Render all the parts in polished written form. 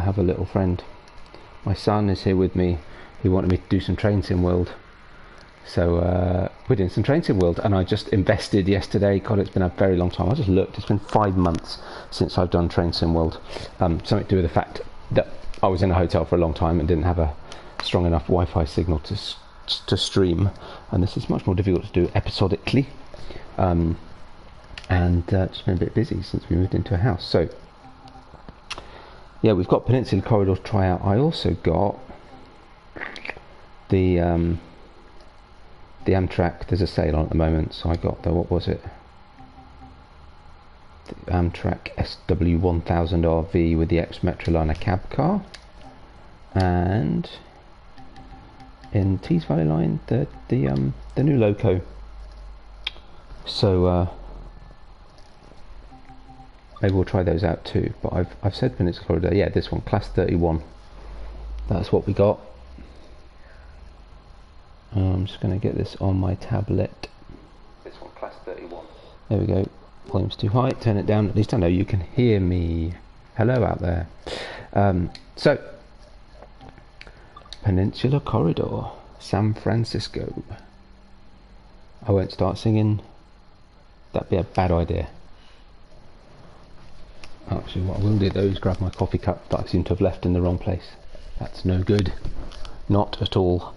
have a little friend. My son is here with me. He wanted me to do some Train Sim World. So we're doing some Train Sim World, and I just invested yesterday. God, it's been a very long time. I just looked. It's been 5 months since I've done Train Sim World. Something to do with the fact that I was in a hotel for a long time and didn't have a strong enough Wi-Fi signal to stream. And this is much more difficult to do episodically. And just been a bit busy since we moved into a house. So yeah, we've got Peninsula Corridor to try out. I also got the Amtrak. There's a sale on at the moment, so I got the, what was it? The Amtrak SW1000RV with the ex-Metroliner cab car, and in Tees Valley Line the new loco. So maybe we'll try those out too. But I've said Peninsula Corridor. Yeah, this one, Class 31. That's what we got. I'm just going to get this on my tablet. This one, Class 31. There we go. Volume's too high. Turn it down. At least I know you can hear me. Hello out there. So, Peninsula Corridor, San Francisco. I won't start singing. That'd be a bad idea. Actually, what I will do though is grab my coffee cup that I seem to have left in the wrong place. That's no good. Not at all.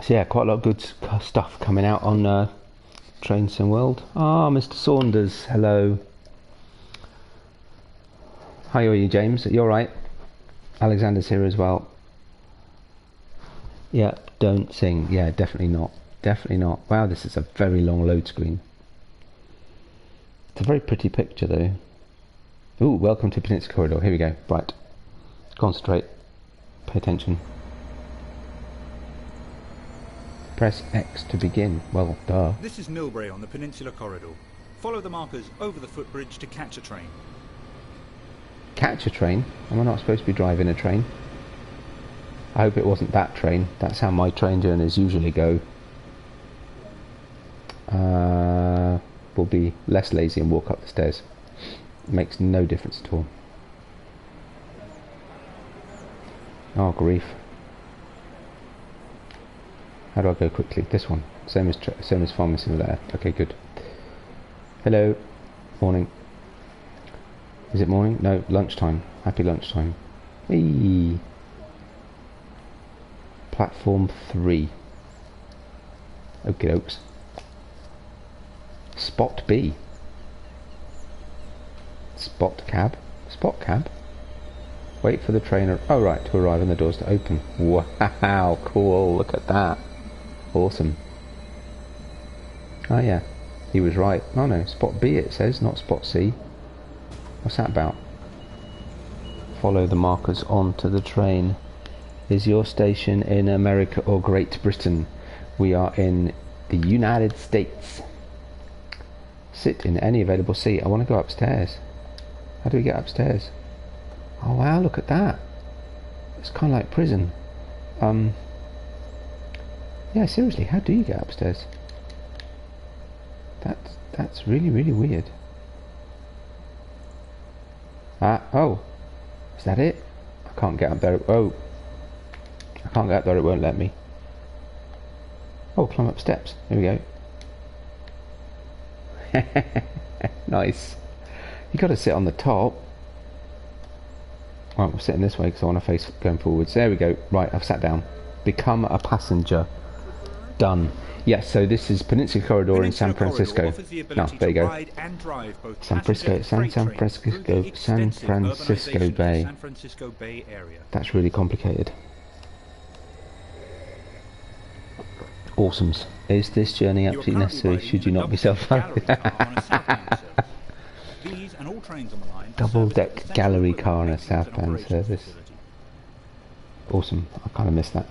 So yeah, quite a lot of good stuff coming out on Train Sim World. Ah, Mr. Saunders, hello. How are you, James? You alright? Alexander's here as well. Yeah, don't sing. Yeah, definitely not. Definitely not. Wow, this is a very long load screen. It's a very pretty picture though. Ooh, welcome to Peninsula Corridor. Here we go. Right. Concentrate. Pay attention. Press X to begin. Well, duh. This is Millbrae on the Peninsula Corridor. Follow the markers over the footbridge to catch a train. Catch a train? Am I not supposed to be driving a train? I hope it wasn't that train. That's how my train journeys usually go. We'll be less lazy and walk up the stairs. It makes no difference at all. Oh, grief. How do I go quickly? This one. Same as Farming Simulator. Okay, good. Hello. Morning. Is it morning? No, lunchtime. Happy lunchtime. Hey. Platform 3. Okie dokes. Spot B. Spot cab. Spot cab. Wait for the train. Oh, right, to arrive and the doors to open. Wow, cool. Look at that. Awesome. Oh yeah, he was right. Oh no, spot B it says, not spot C. What's that about? Follow the markers onto the train. Is your station in America or Great Britain? We are in the United States. Sit in any available seat. I want to go upstairs. How do we get upstairs? Oh wow, look at that. It's kind of like prison. Yeah, seriously, how do you get upstairs? That's really, really weird. Oh. Is that it? I can't get up there. Oh. I can't get up there, it won't let me. Oh, climb up steps. Here we go. Nice. You got to sit on the top. Right, we're sitting this way because I want to face going forwards. There we go. Right, I've sat down. Become a passenger. Done. Yes, so this is Peninsula Corridor in San Francisco. No, there you go. San Francisco Bay. That's really complicated. Awesomes. Is this journey absolutely necessary? Should you not be self-funded? Double-deck gallery car on a southbound service. Awesome. I kind of missed that.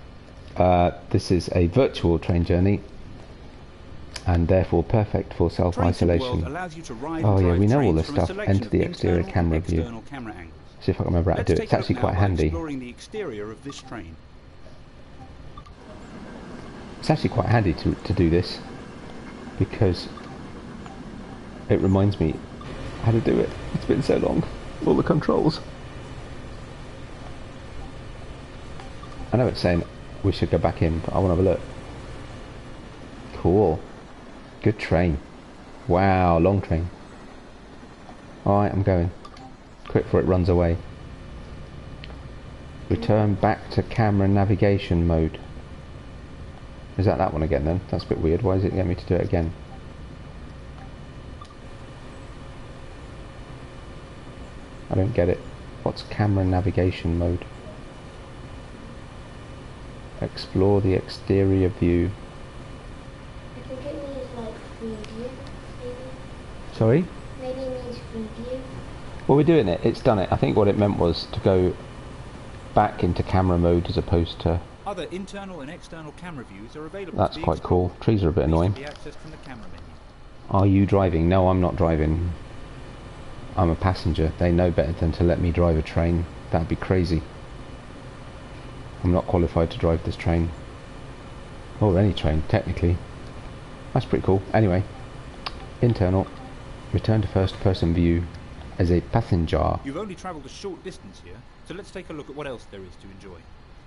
This is a virtual train journey and therefore perfect for self-isolation. Oh yeah, we know all this stuff. Enter the exterior camera view. See if I can remember how to do it. It's actually quite handy. It's actually quite handy to do this because it reminds me how to do it. It's been so long. All the controls. I know it's saying we should go back in, but I want to have a look. Cool. Good train. Wow, long train. Alright, I'm going. Quick before it runs away. Return back to camera navigation mode. Is that one again then? That's a bit weird. Why is it getting me to do it again? I don't get it. What's camera navigation mode? Explore the exterior view. I think it means like free view, maybe. Sorry? Maybe it means free view. Well, we're doing it. It's done it. I think what it meant was to go back into camera mode as opposed to... Other internal and external camera views are available. That's quite cool. Trees are a bit annoying. Be accessed from the camera menu. Are you driving? No, I'm not driving. I'm a passenger. They know better than to let me drive a train. That'd be crazy. I'm not qualified to drive this train. Or any train, technically. That's pretty cool. Anyway, internal. Return to first person view as a passenger. You've only travelled a short distance here, so let's take a look at what else there is to enjoy.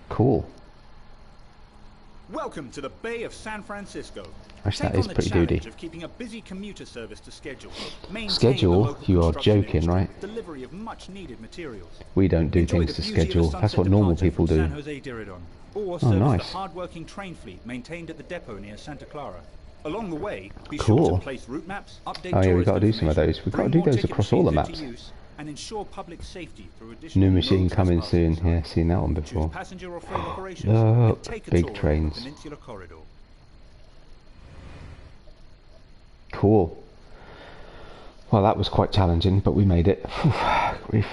Cool. Welcome to the Bay of San Francisco. Actually, that is pretty goody. Of keeping a busy commuter service to schedule. Schedule? You are joking, right? Delivery of much needed materials. We don't do things to schedule. That's what normal people do. San Jose Diridon, or Oh, nice. the hard-working train fleet maintained at the depot near Santa Clara. Along the way, be Cool. sure to place route maps, update Oh yeah, we've tourist got to do some of information, those. We've got to bring do more those ticket across all the machines maps. into use, and ensure public safety through additional New machine roads coming as soon. well. Yeah, seen that one Choose before. passenger or freight operations Look, and take a big tour of the trains. Peninsula Corridor. Cool. Well, that was quite challenging, but we made it. Phew, grief.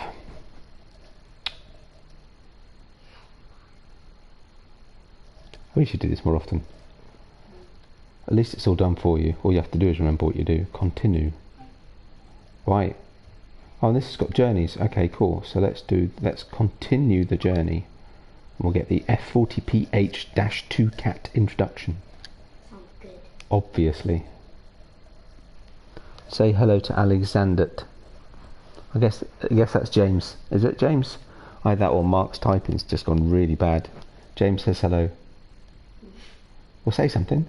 We should do this more often. At least it's all done for you. All you have to do is remember what you do. Continue. Right. Oh, and this has got journeys. Okay, cool. So let's continue the journey. And we'll get the F40PH-2 cat introduction. Sounds good. Obviously. Say hello to Alexander. I guess that's James. Is it James? Either that or Mark's typing's just gone really bad. James says hello. Well, say something.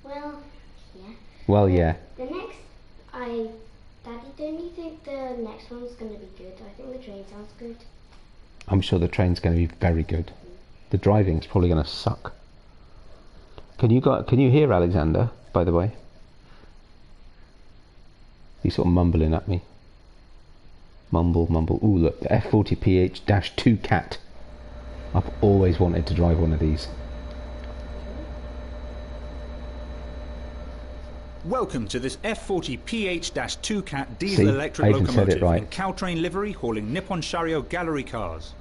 Well, yeah. Well, yeah. The next, Daddy, don't you think the next one's going to be good? I think the train sounds good. I'm sure the train's going to be very good. The driving's probably going to suck. Can you hear Alexander, by the way? He's sort of mumbling at me. Mumble, mumble. Ooh, look, the F40PH-2 cat. I've always wanted to drive one of these. Welcome to this F40PH-2 cat diesel electric I even said locomotive it right. in Caltrain livery hauling Nippon Sharyo gallery cars.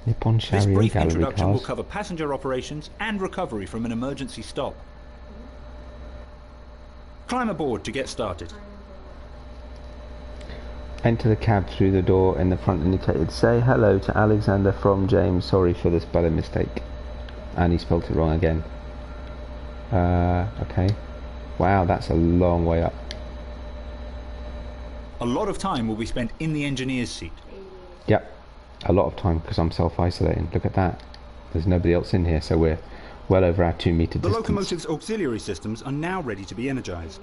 Nippon This Sharyo brief gallery introduction cars. will cover passenger operations and recovery from an emergency stop. Climb aboard to get started. Enter the cab through the door in the front indicated. Say hello to Alexander from James. Sorry for the spelling mistake. And he spelt it wrong again. Okay. Wow, that's a long way up. A lot of time will be spent in the engineer's seat. Yep. A lot of time because I'm self-isolating. Look at that. There's nobody else in here, so we're well over our 2 metre The distance. locomotive's auxiliary systems are now ready to be energized.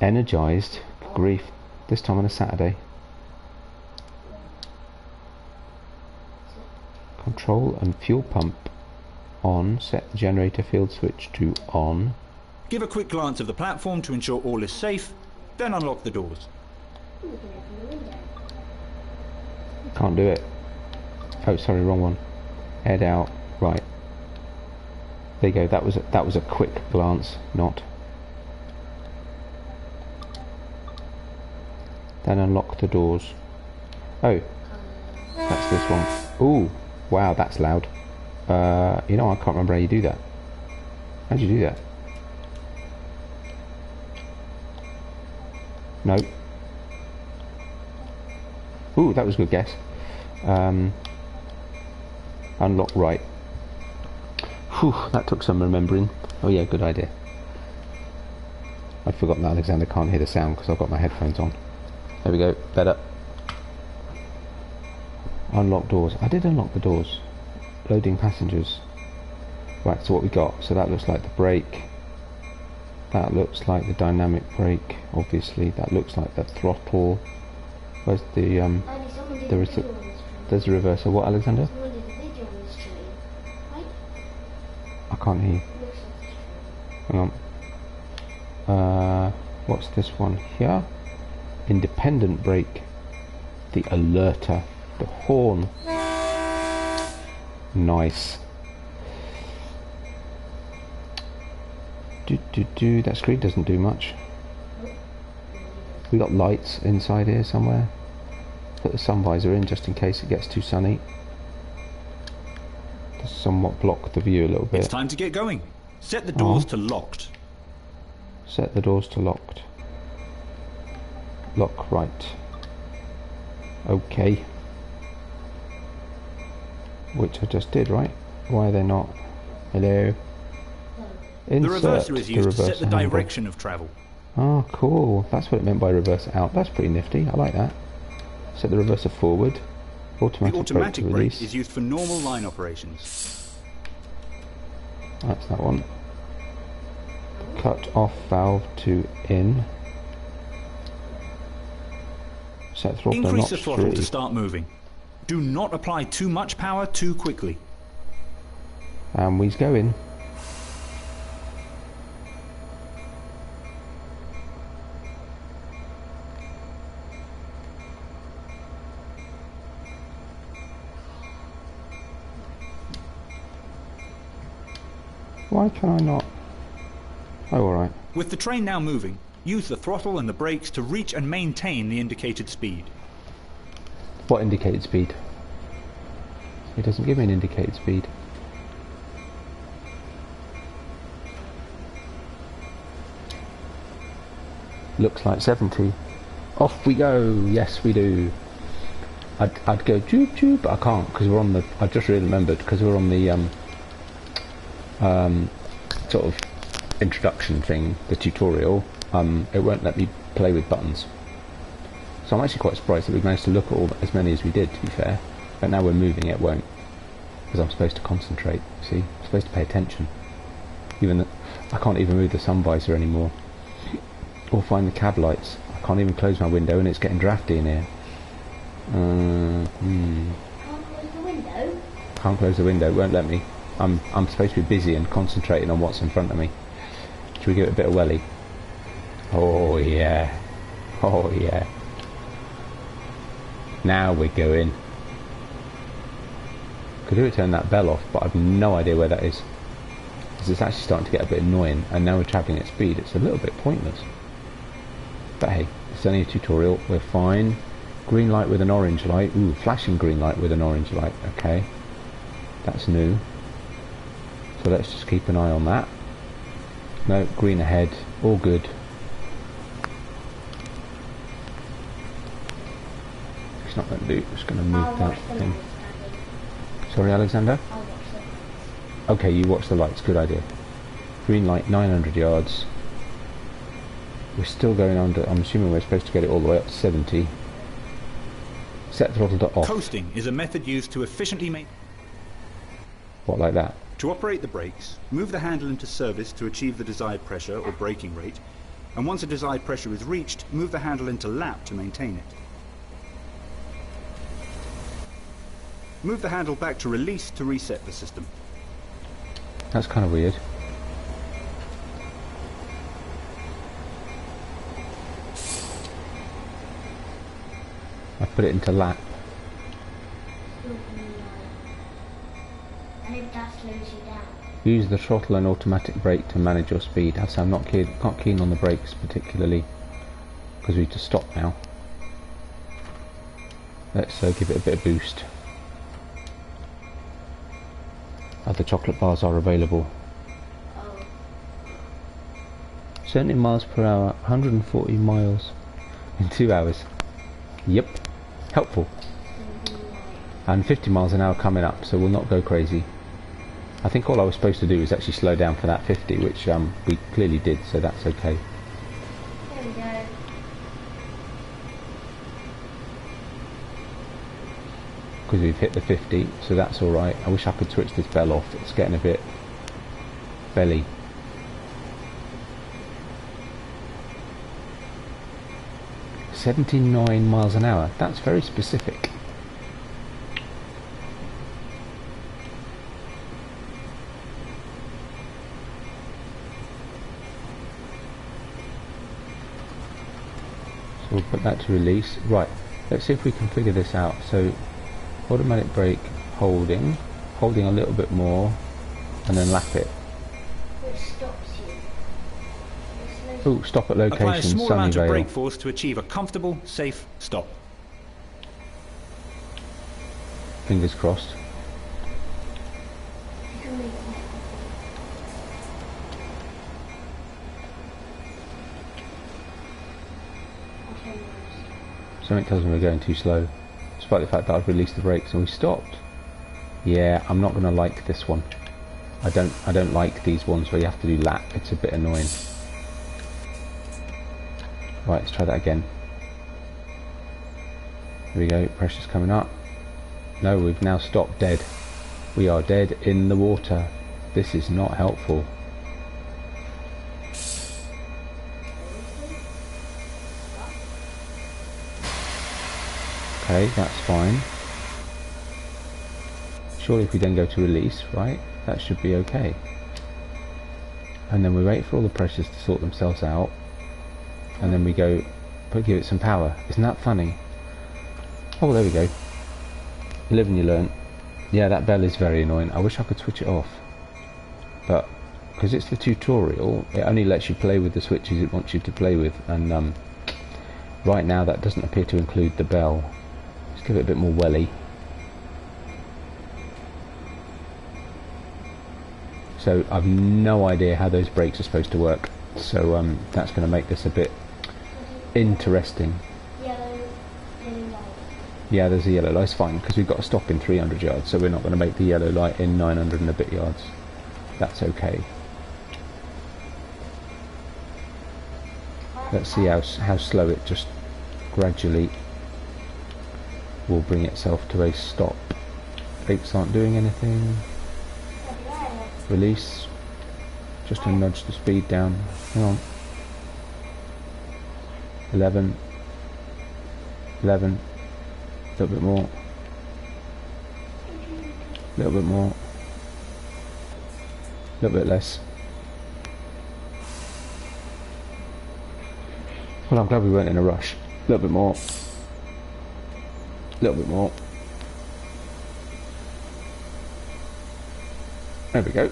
Energised? Grief. This time on a Saturday. Control and fuel pump on. Set the generator field switch to on. Give a quick glance of the platform to ensure all is safe, then unlock the doors. We can open the window. Can't do it. Oh, sorry, wrong one. Head out. Right. There you go. That was a quick glance. Not. Then unlock the doors. Oh, that's this one. Ooh, wow, that's loud. You know, I can't remember how you do that. How'd you do that? No. Ooh, that was a good guess. Unlock right. Whew, that took some remembering. Oh yeah, good idea. I'd forgotten that Alexander can't hear the sound because I've got my headphones on. There we go, better. Unlock doors. I did unlock the doors. Loading passengers. Right, so what we got? So that looks like the brake. That looks like the dynamic brake, obviously. That looks like the throttle. Where's the there's the reverser. What, Alexander? Someone did a video on this train, right? I can't hear you. Looks like this train. Hang on. What's this one here? Independent brake. The alerter. The horn. Nice. That screen doesn't do much. We got lights inside here somewhere. Put the sun visor in just in case it gets too sunny. To somewhat block the view a little bit. It's time to get going. Set the doors to locked. Set the doors to locked. Lock right. Okay. Which I just did, right? Why are they not? Hello? Insert The reverser is used to set the handle. direction of travel. Oh, cool. That's what it meant by reverser out. That's pretty nifty. I like that. Set the reverser forward. Automatic, The automatic brake to brake release. is used for normal line operations. That's that one. Cut off valve to in. Set throttle Increase notch the throttle 3. to start moving. Do not apply too much power too quickly. And we's going. Why can I not? Oh, alright. With the train now moving, use the throttle and the brakes to reach and maintain the indicated speed. What indicated speed? It doesn't give me an indicated speed. Looks like 70. Off we go. Yes, we do. I'd go joop joop, but I can't because we're on the. I just really remembered because we're on the sort of introduction thing, the tutorial. It won't let me play with buttons. So I'm actually quite surprised that we've managed to look at as many as we did, to be fair. But now we're moving, it won't. Because I'm supposed to concentrate, see? I'm supposed to pay attention. I can't even move the sun visor anymore. Or find the cab lights. I can't even close my window and it's getting drafty in here. Can't close the window? Can't close the window, it won't let me. I'm supposed to be busy and concentrating on what's in front of me. Should we give it a bit of welly? Oh yeah. Oh yeah. Now we're going. Could do it turn that bell off, but I've no idea where that is. Because it's actually starting to get a bit annoying, and now we're travelling at speed. It's a little bit pointless. But hey, it's only a tutorial. We're fine. Green light with an orange light. Ooh, flashing green light with an orange light. Okay. That's new. So let's just keep an eye on that. No, green ahead. All good. It's not going to do. It's going to move that thing. Sorry, Alexander? I'll watch them. Okay, you watch the lights. Good idea. Green light, 900 yards. We're still going under. I'm assuming we're supposed to get it all the way up to 70. Set throttle to off. Coasting is a method used to efficiently make... What, like that? To operate the brakes, move the handle into service to achieve the desired pressure or braking rate, and once a desired pressure is reached, move the handle into lap to maintain it. Move the handle back to release to reset the system. That's kind of weird. I put it into lap. And if that slows you down. Use the throttle and automatic brake to manage your speed. So I'm not keen on the brakes particularly, because we need to stop now. Let's give it a bit of boost. Other chocolate bars are available. Oh. 70 miles per hour, 140 miles in 2 hours. Yep, helpful. And 50 miles an hour coming up, so we'll not go crazy. I think all I was supposed to do is actually slow down for that 50, which we clearly did, so that's okay. because we've hit the 50, so that's alright. I wish I could switch this bell off. It's getting a bit belly. $79 miles an hour. That's very specific. So we'll put that to release. Right, let's see if we can figure this out. So automatic brake, holding a little bit more, and then lap it. Which stops you. Oh, stop at location, Apply a small amount Sunnyvale. of brake force to achieve a comfortable, safe stop. Fingers crossed. You can make it. I'll turn yours. Something tells me we're going too slow, despite the fact that I've released the brakes and we stopped. Yeah, I'm not going to like this one. I don't like these ones where you have to do lap. It's a bit annoying. Right, let's try that again. Here we go, pressure's coming up. No, we've now stopped dead. We are dead in the water. This is not helpful. Okay, that's fine. Surely if we then go to release, right, that should be okay. And then we wait for all the pressures to sort themselves out. And then we go, give it some power. Isn't that funny? Oh, there we go. You live and you learn. Yeah, that bell is very annoying. I wish I could switch it off. But, because it's the tutorial, it only lets you play with the switches it wants you to play with. And right now that doesn't appear to include the bell. Let's give it a bit more welly. So I've no idea how those brakes are supposed to work. So that's going to make this a bit interesting. Yellow light. Yeah, there's a yellow light. It's fine because we've got to stop in 300 yards, so we're not going to make the yellow light in 900 and a bit yards. That's okay. Let's see how slow it just gradually will bring itself to a stop. Brakes aren't doing anything. Release. Just to nudge the speed down. Hang on. 11. 11. A little bit more. A little bit more. A little bit less. Well, I'm glad we weren't in a rush. A little bit more. A little bit more. There we go.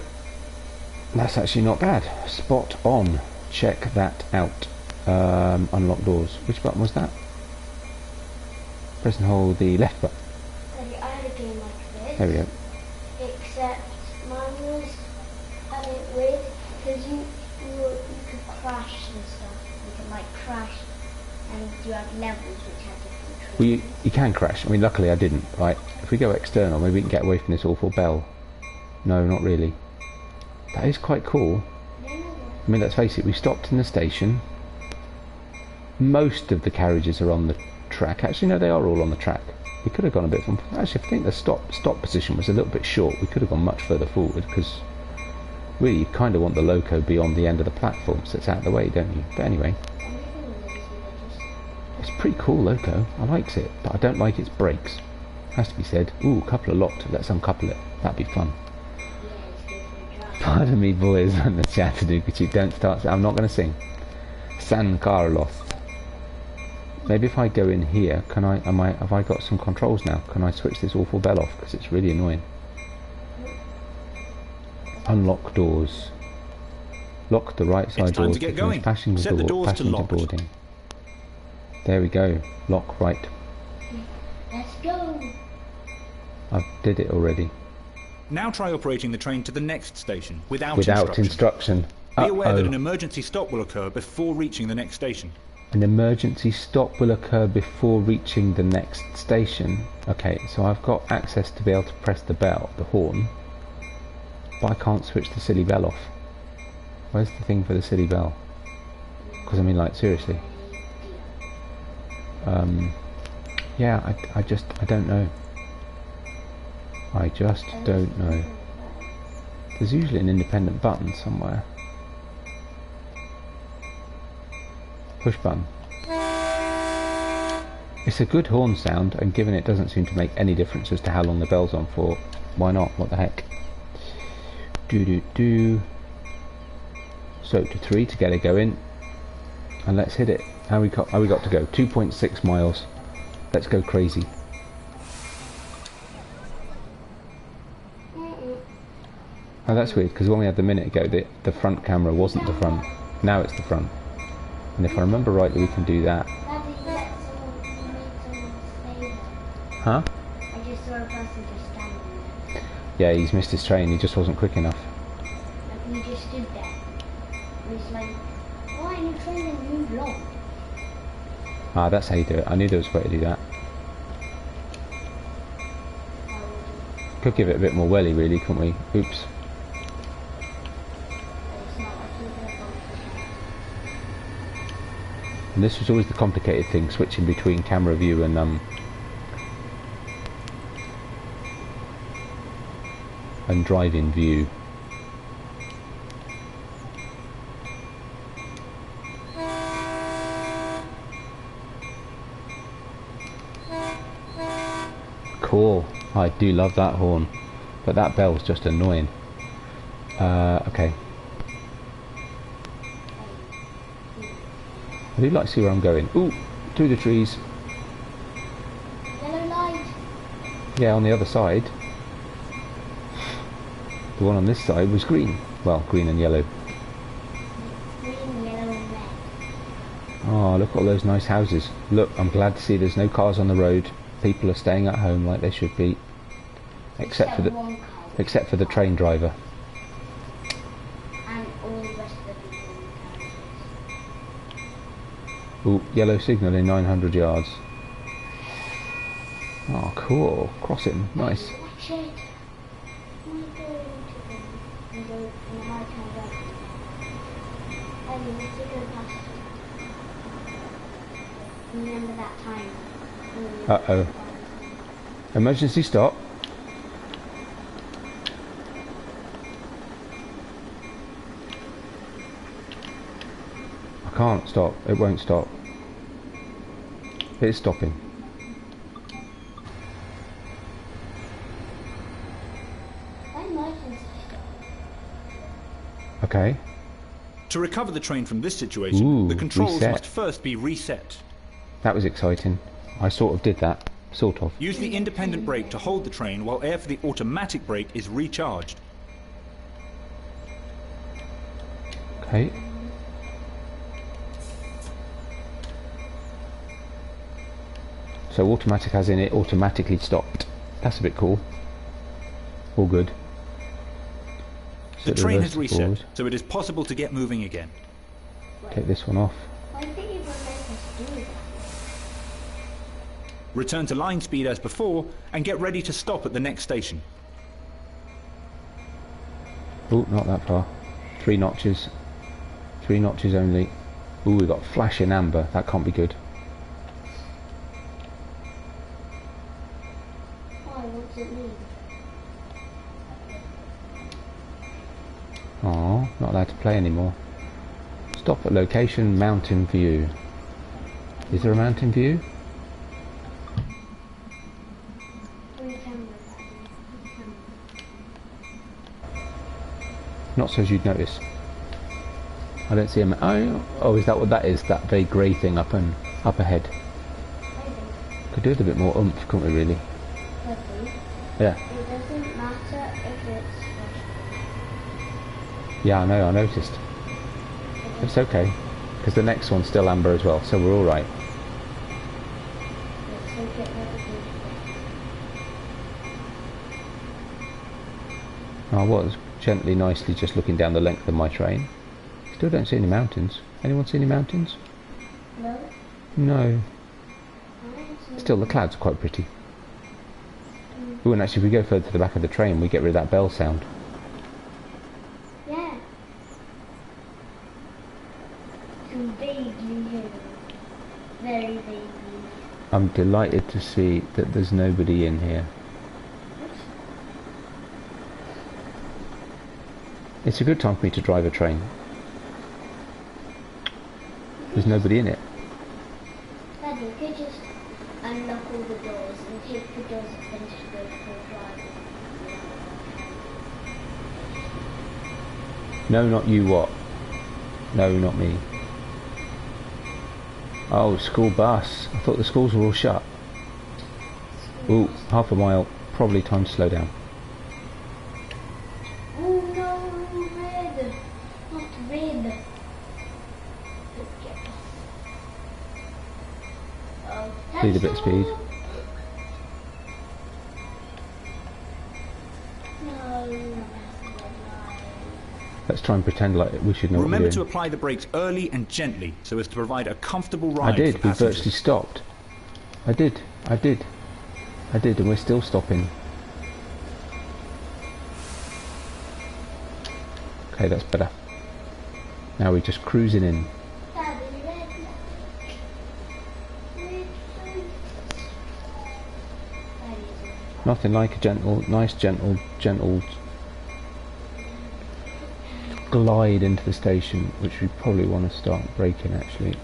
That's actually not bad. Spot on. Check that out. Unlock doors. Which button was that? Press and hold the left button. I had a game like this. There we go. Except mine was a bit weird because you could crash and stuff. You could like crash, and you had levels which had different. Well, you can crash. I mean, luckily I didn't. Right. If we go external, maybe we can get away from this awful bell. No, not really. That is quite cool. I mean, let's face it, we stopped in the station. Most of the carriages are on the track. Actually, no, they are all on the track. We could have gone a bit from... Actually, I think the stop position was a little bit short. We could have gone much further forward, because really, you kind of want the loco beyond the end of the platform, so it's out of the way, don't you? But anyway. It's a pretty cool loco. I likes it, but I don't like its brakes. Has to be said. Ooh, a couple are locked. Let's uncouple it. That'd be fun. Pardon me, boys, on the Chattanooga. Don't start. I'm not going to sing. San Carlos. Maybe if I go in here, can I? Have I got some controls now? Can I switch this awful bell off? Because it's really annoying. Unlock doors. Lock the right side doors. To get going. Set the doors to locked. Boarding. There we go. Lock right. Let's go. I did it already. Now try operating the train to the next station without instruction. Be aware that an emergency stop will occur before reaching the next station. An emergency stop will occur before reaching the next station. Okay, so I've got access to be able to press the bell, the horn, but I can't switch the silly bell off. Where's the thing for the silly bell? Because I mean, like, seriously. Yeah, I don't know. I just don't know. There's usually an independent button somewhere. Push button. It's a good horn sound, and given it doesn't seem to make any difference as to how long the bell's on for, why not? What the heck? Do. So to 3 to get it going, and let's hit it. How we got to go? 2.6 miles. Let's go crazy. Oh, that's weird, because when we had the minute ago, the front camera wasn't the front. Now it's the front. And if I remember rightly, we can do that. Huh? I just saw a person just standing there. Yeah, he's missed his train. He just wasn't quick enough. Like, he just stood there. And it's like, why are you train to move long? Ah, that's how you do it. I knew there was a way to do that. Could give it a bit more welly, really, couldn't we? Oops. It's not like you're going to bump And this was always the complicated thing, switching between camera view and drive-in view. Cool. I do love that horn, but that bell's just annoying. Okay. I do like to see where I'm going. Ooh, through the trees. Yellow light. Yeah, on the other side. The one on this side was green. Well, green and yellow. Green, yellow and red. Oh, look at all those nice houses. Look, I'm glad to see there's no cars on the road. People are staying at home like they should be. Except for the train driver. And all the rest of the people in the carriages. Ooh, yellow signal in 900 yards. Oh, cool. Crossing. Nice. Watch it. I'm going to go and go in the right-hand direction. And we have to go past it. Remember that time? Uh-oh. Emergency stop. I can't stop. It won't stop. It's stopping. Okay. To recover the train from this situation, Ooh, the controls reset. must first be reset. That was exciting. I sort of did that. Sort of. Use the independent brake to hold the train while air for the automatic brake is recharged. Okay. So automatic as in it automatically stopped. That's a bit cool. All good. The Set train reverse has reset, forward. so it is possible to get moving again. Take this one off. I think you were meant to do that. Return to line speed as before and get ready to stop at the next station. Oh, not that far. 3 notches. 3 notches only. Ooh, we got flashing amber. That can't be good. Why? What's it mean? Oh, not allowed to play anymore. Stop at location, mountain view. Is there a mountain view? Not so as you'd notice. I don't see a oh, is that what that is? That very grey thing up ahead. Could do it a bit more oomph, couldn't we really? Yeah. It doesn't matter if it's Yeah, I know, I noticed. It's okay. Because the next one's still amber as well, so we're alright. I was gently, nicely just looking down the length of my train. Still don't see any mountains. Anyone see any mountains? No. No. Still, the clouds are quite pretty. Ooh, and actually if we go further to the back of the train, we get rid of that bell sound. Yeah. Some vaguely heard. Very vaguely. I'm delighted to see that there's nobody in here. It's a good time for me to drive a train. There's nobody in it. Dad, you could just unlock all the doors and take the doors and then just go for a drive. No, not you, what? No, not me. Oh, school bus. I thought the schools were all shut. Ooh, half a mile. Probably time to slow down. Oh no, red! Not red. Need a bit of speed. Let's try and pretend like we should know what we're Remember doing. to apply the brakes early and gently so as to provide a comfortable ride I did. for We passengers. virtually stopped. I did, and we're still stopping. Okay, that's better. Now we're just cruising in. Daddy, red. Nothing like a nice gentle glide into the station, which we probably want to start braking actually.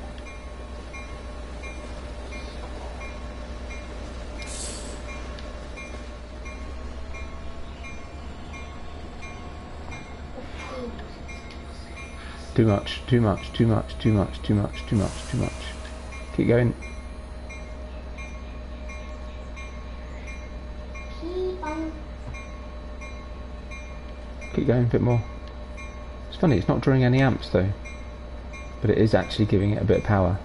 Too much. Keep going. Keep going a bit more. It's funny, it's not drawing any amps though, but it is actually giving it a bit of power.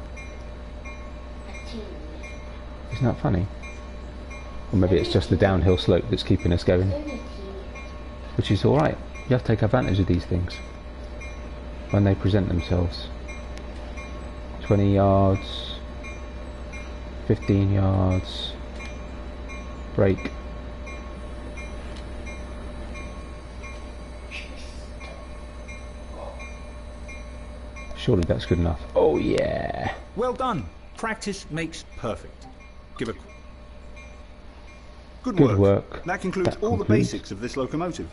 Isn't that funny? Or maybe it's just the downhill slope that's keeping us going, which is alright. You have to take advantage of these things when they present themselves. 20 yards, 15 yards, brake. Surely that's good enough. Oh yeah! Well done. Practice makes perfect. Give a... Good work. That concludes all the basics of this locomotive.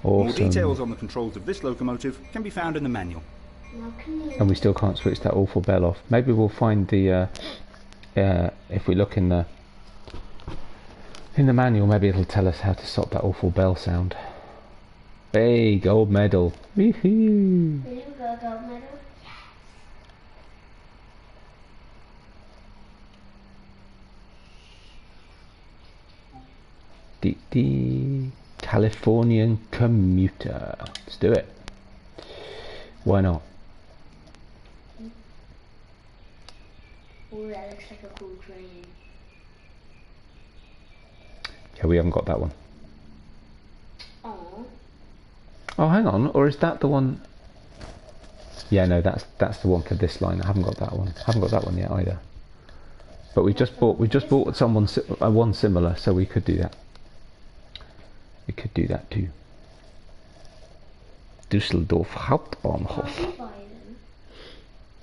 Awesome. More details on the controls of this locomotive can be found in the manual. And we still can't switch that awful bell off. Maybe we'll find the if we look in the manual, maybe it'll tell us how to stop that awful bell sound. Hey, gold medal. Woohoo! There you go, gold medal. The Californian commuter. Let's do it. Why not? Oh, that looks like a cool train. Yeah, we haven't got that one. Oh. Oh, hang on. Or is that the one? Yeah, no, that's the one for this line. I haven't got that one. I haven't got that one yet either. But we just bought someone one similar, so we could do that. We could do that too. Düsseldorf Hauptbahnhof.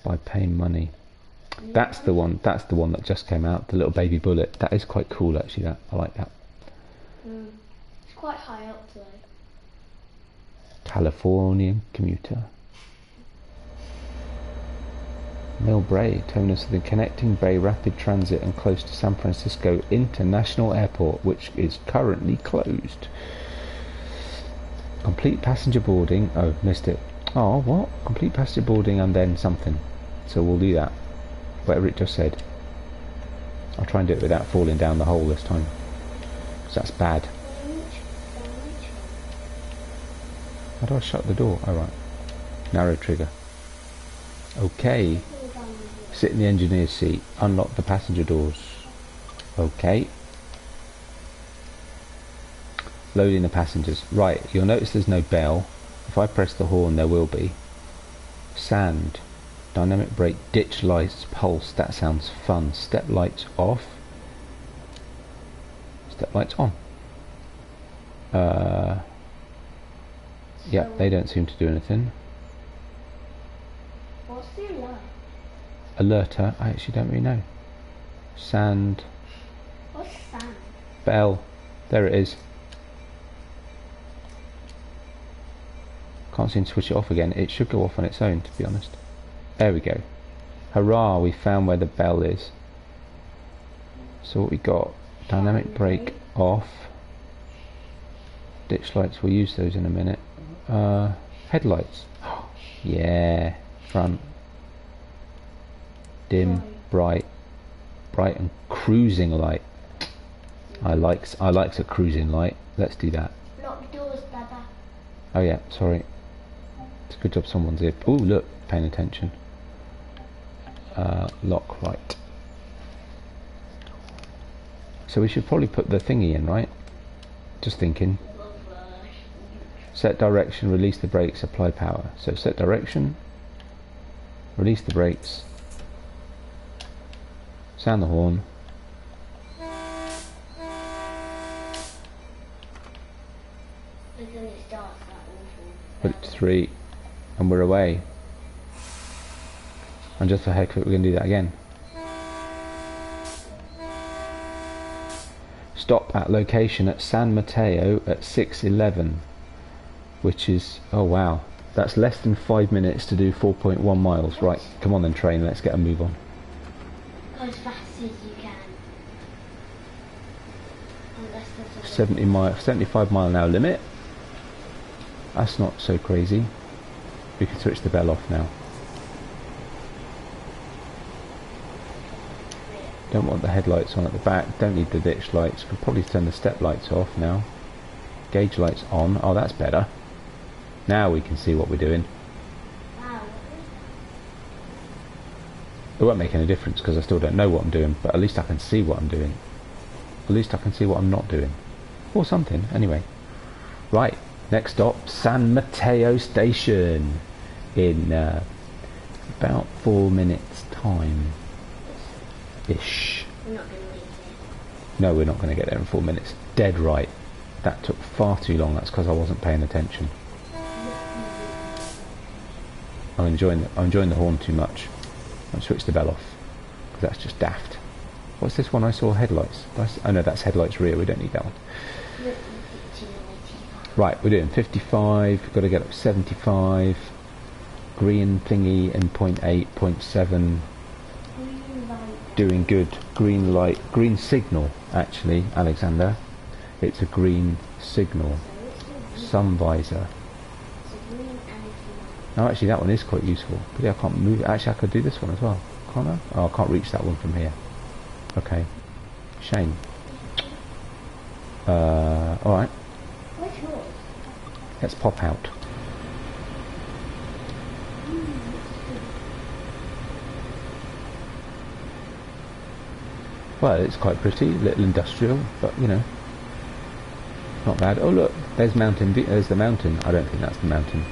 By paying money. That's the one that just came out, the little baby bullet. That is quite cool actually, that. I like that. It's quite high up though. Californian commuter. Mill Bray, terminus of the connecting Bay Rapid Transit and close to San Francisco International Airport, which is currently closed. Complete passenger boarding. Oh, missed it. Oh, what? Complete passenger boarding and then something. So we'll do that. Whatever it just said. I'll try and do it without falling down the hole this time. Because that's bad. How do I shut the door? Oh, right. Narrow trigger. Okay. Sit in the engineer's seat. Unlock the passenger doors. Okay. Loading the passengers. Right, you'll notice there's no bell. If I press the horn, there will be. Sand. Dynamic brake. Ditch lights. Pulse. That sounds fun. Step lights off. Step lights on. Yeah, they don't seem to do anything. What's the alert? Alerter. I actually don't really know. Sand. What's sand? Bell. There it is. Can't seem to switch it off again. It should go off on its own, to be honest. There we go. Hurrah, we found where the bell is. So what we got? Dynamic brake off. Ditch lights, we'll use those in a minute. Headlights. Yeah. Front. Dim, bright and cruising light. I likes a cruising light. Let's do that. Lock doors, Dada. Oh yeah, sorry. It's a good job someone's here. Oh look, paying attention. Lock right. So we should probably put the thingy in, right? Just thinking. Set direction, release the brakes, apply power. So set direction, release the brakes, sound the horn. Put it to 3 and we're away. And just for heck of it, we're going to do that again. Stop at location at San Mateo at 6:11, which is, oh wow, that's less than 5 minutes to do 4.1 miles. Right, come on then train, let's get a move on. Go as fast as you can. 75 mile an hour limit. That's not so crazy. We can switch the bell off now. Don't want the headlights on at the back, don't need the ditch lights. Could probably turn the step lights off now. Gauge lights on. Oh, that's better. Now we can see what we're doing. Wow. It won't make any difference because I still don't know what I'm doing, but at least I can see what I'm doing. At least I can see what I'm not doing. Or something, anyway. Right, next stop, San Mateo Station. In about 4 minutes time. Ish. We're not going to make it. No, we're not going to get there in 4 minutes. Dead right. That took far too long. That's because I wasn't paying attention. I'm enjoying the horn too much. I'll switch the bell off because that's just daft. What's this one? I saw headlights. Oh no, that's headlights rear. We don't need that one. Right, we're doing 55. We've got to get up 75. Green thingy in 0.8, 0.7. Doing good. Green light, green signal actually, Alexander. It's a green signal. Sun visor. Oh, actually that one is quite useful. But yeah, I can't move it. Actually I could do this one as well. Can't I? Oh, I can't reach that one from here. Okay. Shame. Alright. Let's pop out. Well, it's quite pretty, little industrial, but you know, not bad. Oh look, there's mountain. There's the mountain. I don't think that's the mountain.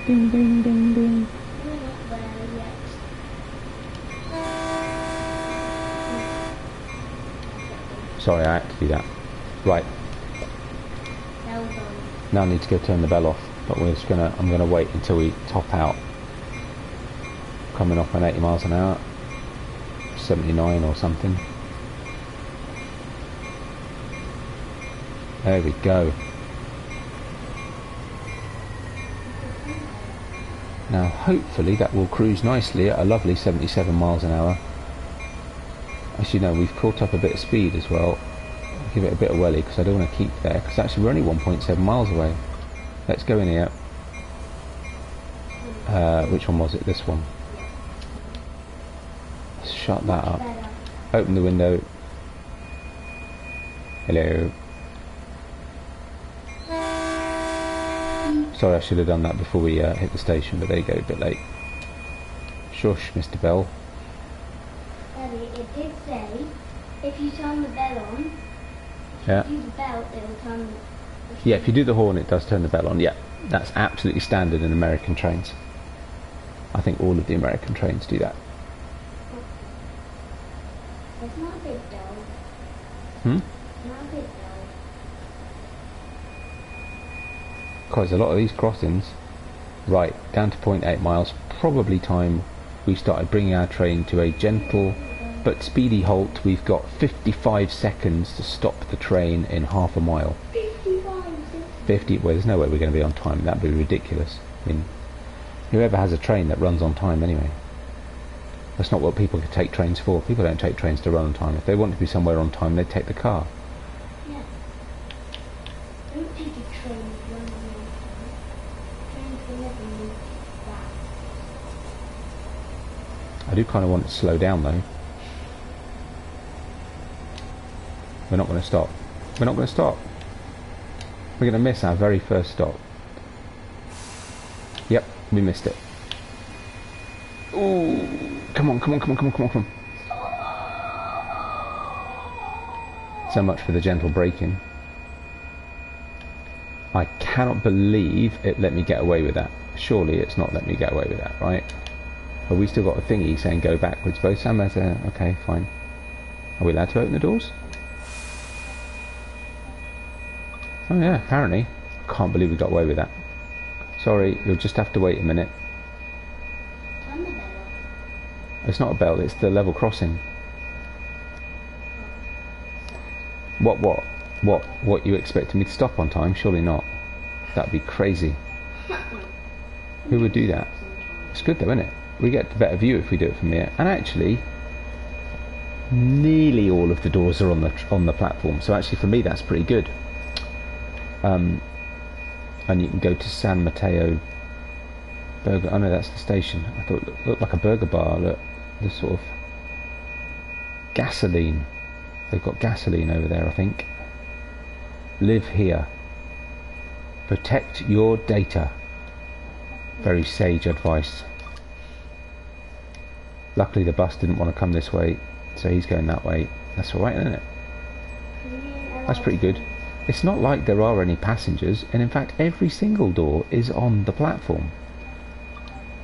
Ding ding ding ding. We're not there yet. Sorry, I had to do that. Right. Now I need to go turn the bell off, but I'm gonna wait until we top out. Coming off on 80 miles an hour. 79 or something. There we go. Now hopefully that will cruise nicely at a lovely 77 miles an hour. Actually no, we've caught up a bit of speed as well. I'll give it a bit of welly because I don't want to keep there, because actually we're only 1.7 miles away. Let's go in here. Which one was it? This one. Shut that up. Open the window. Hello. Sorry, I should have done that before we hit the station, but there you go, a bit late. Shush, Mr. Bell. Daddy, it did say if you turn the bell on, Yeah. if you do the bell, it will turn. Yeah, if you do the horn, it does turn the bell on. Yeah, that's absolutely standard in American trains. I think all of the American trains do that. It's not a big bell. Hmm? It's not a big bell. Because a lot of these crossings, right, down to 0.8 miles, probably time we started bringing our train to a gentle but speedy halt. We've got 55 seconds to stop the train in half a mile. 55 seconds. 50. Well, there's no way we're going to be on time. That'd be ridiculous. I mean, whoever has a train that runs on time anyway. That's not what people take trains for. People don't take trains to run on time. If they want to be somewhere on time, they take the car. Yeah. Don't take a train to run on time. Trains will never move that. I do kind of want it to slow down though. We're not going to stop. We're not going to stop. We're going to miss our very first stop. Yep, we missed it. Ooh, come on, come on, come on, come on, come on, come on. So much for the gentle braking. I cannot believe it let me get away with that. Surely it's not let me get away with that, right? Have we still got a thingy saying go backwards? Both Sam has a... Okay, fine. Are we allowed to open the doors? Oh yeah, apparently. I can't believe we got away with that. Sorry, you'll just have to wait a minute. Turn the bell off. It's not a bell, it's the level crossing. What, you expected me to stop on time? Surely not. That'd be crazy. Who would do that? It's good though, isn't it? We get a better view if we do it from here. And actually, nearly all of the doors are on the platform. So actually for me that's pretty good. And you can go to San Mateo Burger. Oh no, that's the station. I thought it looked like a burger bar. Look, the sort of gasoline. They've got gasoline over there, I think. Live here. Protect your data. Very sage advice. Luckily the bus didn't want to come this way, so he's going that way. That's alright, isn't it? That's pretty good. It's not like there are any passengers, and in fact every single door is on the platform,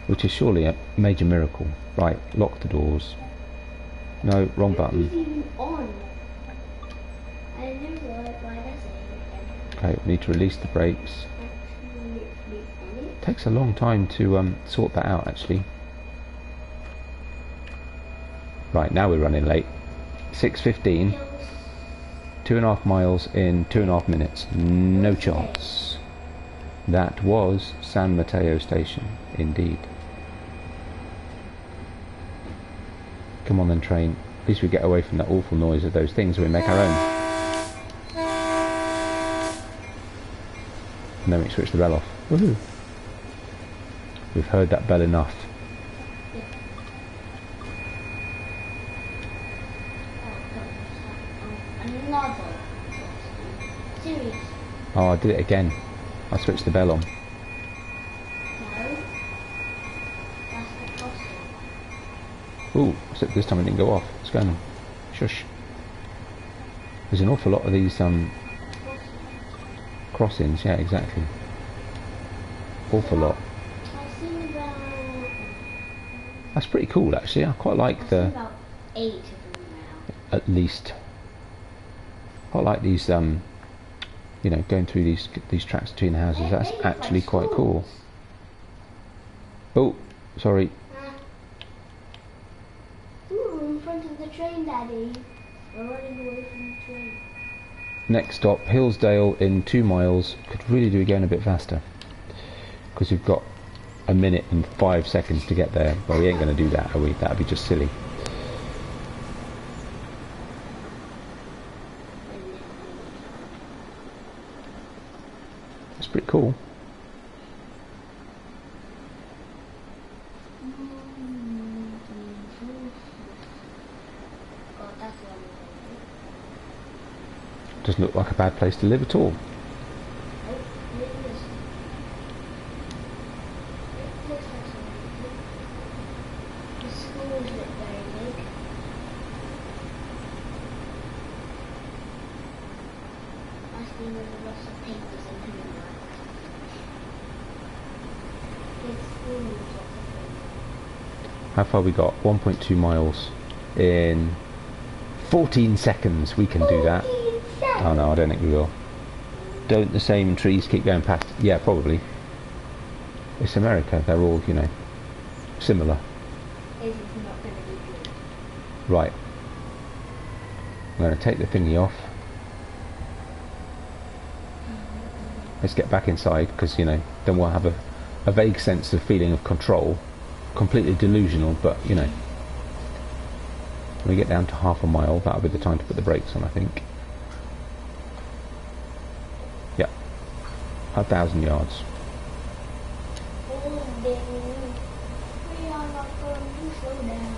which is surely a major miracle. Right, lock the doors. No, wrong button. It's even on. I never why does it? Okay, we need to release the brakes. It takes a long time to sort that out actually. Right, now we're running late. 6:15. 2.5 miles in 2.5 minutes. No chance. That was San Mateo Station, indeed. Come on then, train. At least we get away from that awful noise of those things and we make our own. And then we switch the bell off. Woohoo! We've heard that bell enough. Serious? Oh, I did it again. I switched the bell on. No. That's the crossing. Ooh, except this time it didn't go off. What's going on? Shush. There's an awful lot of these crossings, yeah, exactly. Awful lot. I've seen about... That's pretty cool actually. I quite like I've seen the... about 8 of them now. At least. I like these you know, going through these tracks between the houses. That's actually quite cool. Oh, sorry. Ooh, in front of the train, Daddy. We're running away from the train. Next stop, Hillsdale in 2 miles. Could really do going a bit faster. Because we've got 1 minute and 5 seconds to get there. Well, we ain't going to do that, are we? That'd be just silly. It's pretty cool. Doesn't look like a bad place to live at all. The schools look very big. Must be with lots of papers and homework. Big schools, lots of things. How far we got? 1.2 miles in 14 seconds. We can do that. Oh no, I don't think we will. Don't the same trees keep going past? Yeah, probably. It's America. They're all, you know, similar. This is not going to be good. Right. I'm going to take the thingy off. Let's get back inside, because, you know, then we'll have a vague sense of feeling of control. Completely delusional, but, you know. When we get down to half a mile, that'll be the time to put the brakes on, I think. Yeah. 1,000 yards. We are not going to slow down.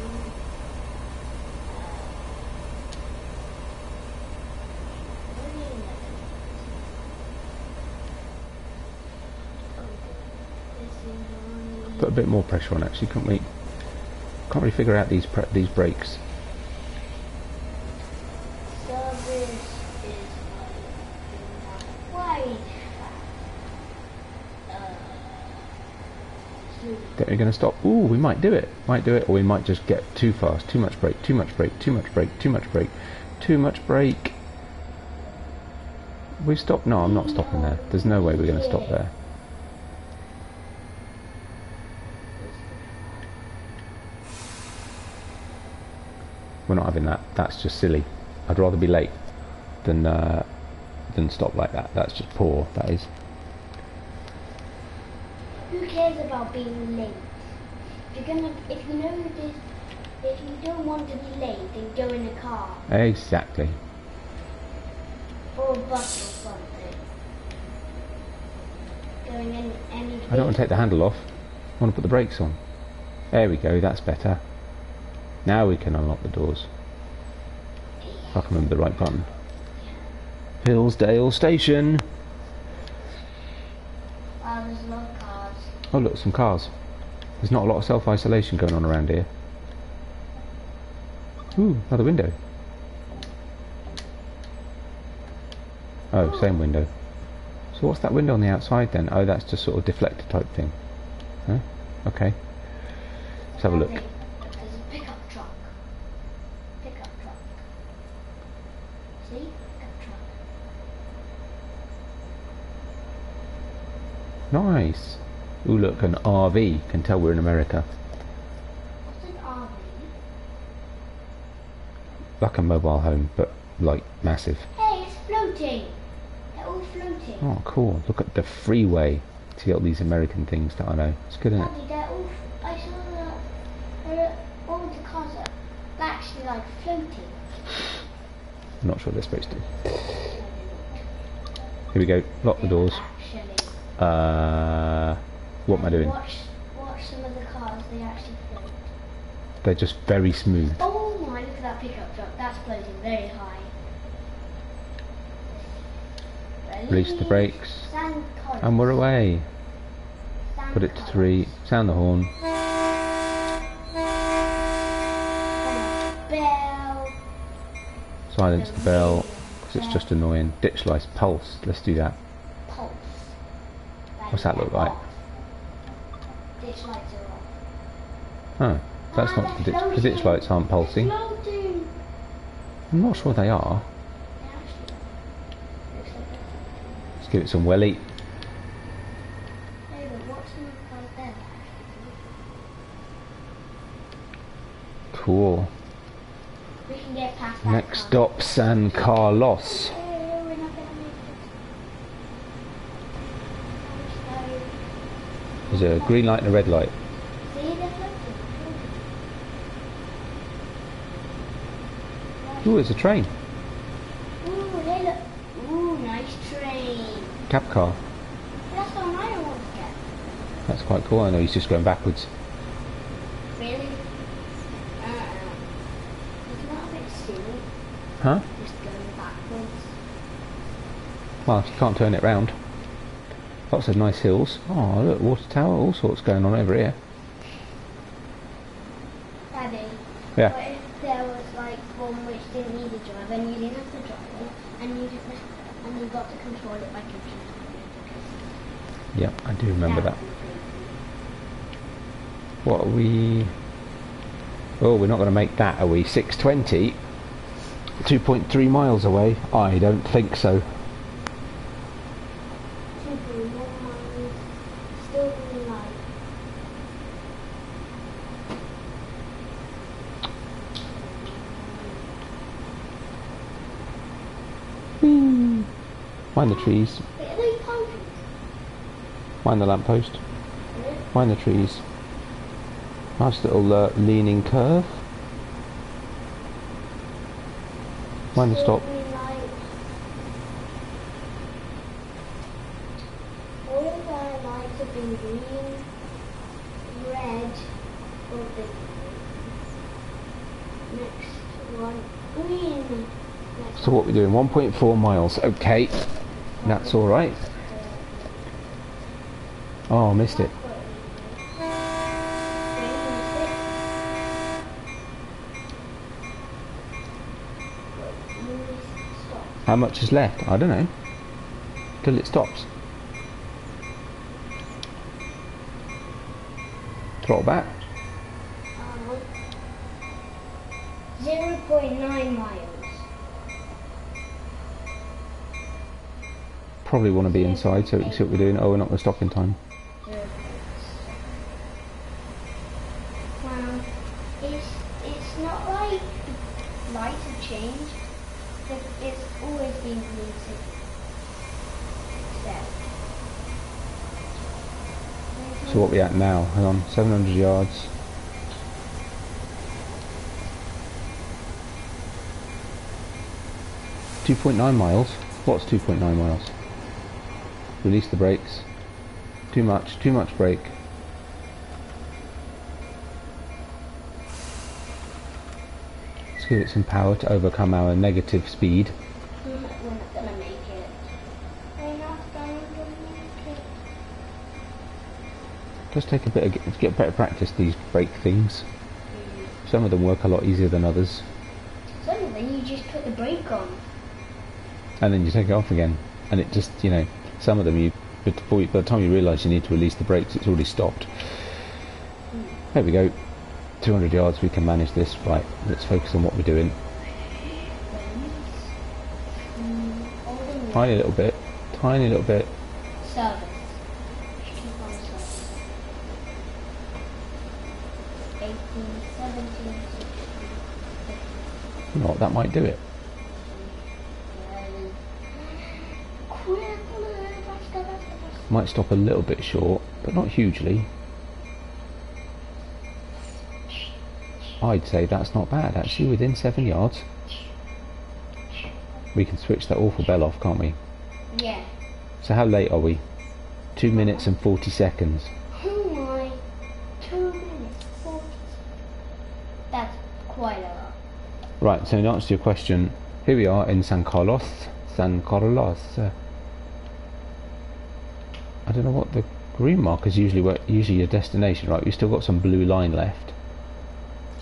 Put a bit more pressure on, actually, couldn't we? Can't really figure out these brakes. Service is quite Are we going to stop? Ooh, we might do it. Might do it, or we might just get too fast. Too much brake, too much brake, too much brake, too much brake, too much brake. We've stopped. No, I'm not stopping there. There's no way we're going to stop there. We're not having that. That's just silly. I'd rather be late than stop like that. That's just poor. That is. Who cares about being late? If you know this, if you don't want to be late, then go in a car Exactly. or a bus or something. Going in any. I don't want to take the handle off. I want to put the brakes on. There we go. That's better. Now we can unlock the doors. If I can remember the right button. Hillsdale Station. Wow, there's a lot of cars. Oh look, some cars. There's not a lot of self-isolation going on around here. Ooh, another window. Oh, same window. So what's that window on the outside then? Oh, that's just sort of deflector type thing. Huh? Okay. Let's have a look. There's a pickup truck. Pickup truck. See? Pickup truck. Nice. Ooh, look, an RV. Can tell we're in America. What's an RV? Like a mobile home, but like massive. Hey, it's floating. They're all floating. Oh, cool. Look at the freeway. See all these American things that I know. It's good, isn't it? Daddy, they're all. I saw all the cars are actually like floating. I'm not sure they're supposed to. Here we go. Lock the doors. Actually. What am I doing? Watch some of the cars. They actually float. They're just very smooth. Oh my! Look at that pickup truck. That's floating very high. Release the brakes. Sand cars. And we're away. Sand Put it to cars. 3. Sound the horn. Bell. Silence the bell, because it's just annoying. Ditch lights. Pulse. Let's do that. Pulse. What's that look like? Off. Ditch lights are off. Huh. That's not the ditch. The ditch lights aren't pulsing. Floating. I'm not sure they are. They actually are. Looks like that. Let's give it some welly. Hey, but what's in the cars there? Cool. We can get past that Next car. stop, San Carlos. Hey, we're not gonna make it. There's a green light and a red light. See, they're floating. Ooh, there's a train. Ooh, hey, look. Ooh, nice train. Cab car. That's the one I don't want to get. That's quite cool. I know he's just going backwards. Really? Isn't that a bit silly? Huh? Just going backwards. Well, you can't turn it round. Lots of nice hills. Oh, look, water tower. All sorts going on over here. Daddy. Yeah. What if there was like one which didn't need a driver and you didn't have to drive it and you got to control it by computer? Yep, I do remember that. would be crazy. What are we... Oh, we're not going to make that, are we? 6:20. 2.3 miles away? I don't think so. Still really light. Whee! Mind the trees. Wait, are they palm trees? Mind the lamppost. Mind the trees. Nice little leaning curve. Mind the stop. All of our lights have been green, red, or the next one, green. So what we're doing, 1.4 miles. Okay, that's all right. Oh, I missed it. How much is left? I don't know. Till it stops. Throttle back. 0.9 miles. Probably want to be inside so we can see what we're doing. Oh, we're not going to stop in time. Well, it's not like lights have changed. It's always been green except. So what we at now? Hang on, 700 yards. .9 miles. What's 2.9 miles? Release the brakes. Too much brake. Let's give it some power to overcome our negative speed. We're not gonna make it. We're not going to make it. Just take a bit of get better practice these brake things. Some of them work a lot easier than others. Some of them you just put the brake on. And then you take it off again, and it just, you know, some of them by the time you realise you need to release the brakes, it's already stopped. There we go. 200 yards, we can manage this. Right, let's focus on what we're doing. Tiny little bit. Service. Keep on service. 18, 17, 16. You know what, that might do it. Might stop a little bit short, but not hugely. I'd say that's not bad, actually, within 7 yards. We can switch that awful bell off, can't we? Yeah. So how late are we? 2 minutes and 40 seconds. Oh my, 2 minutes, 40. That's quite a lot. Right, so in answer to your question, here we are in San Carlos. I don't know what the green markers usually your destination, right? We've still got some blue line left.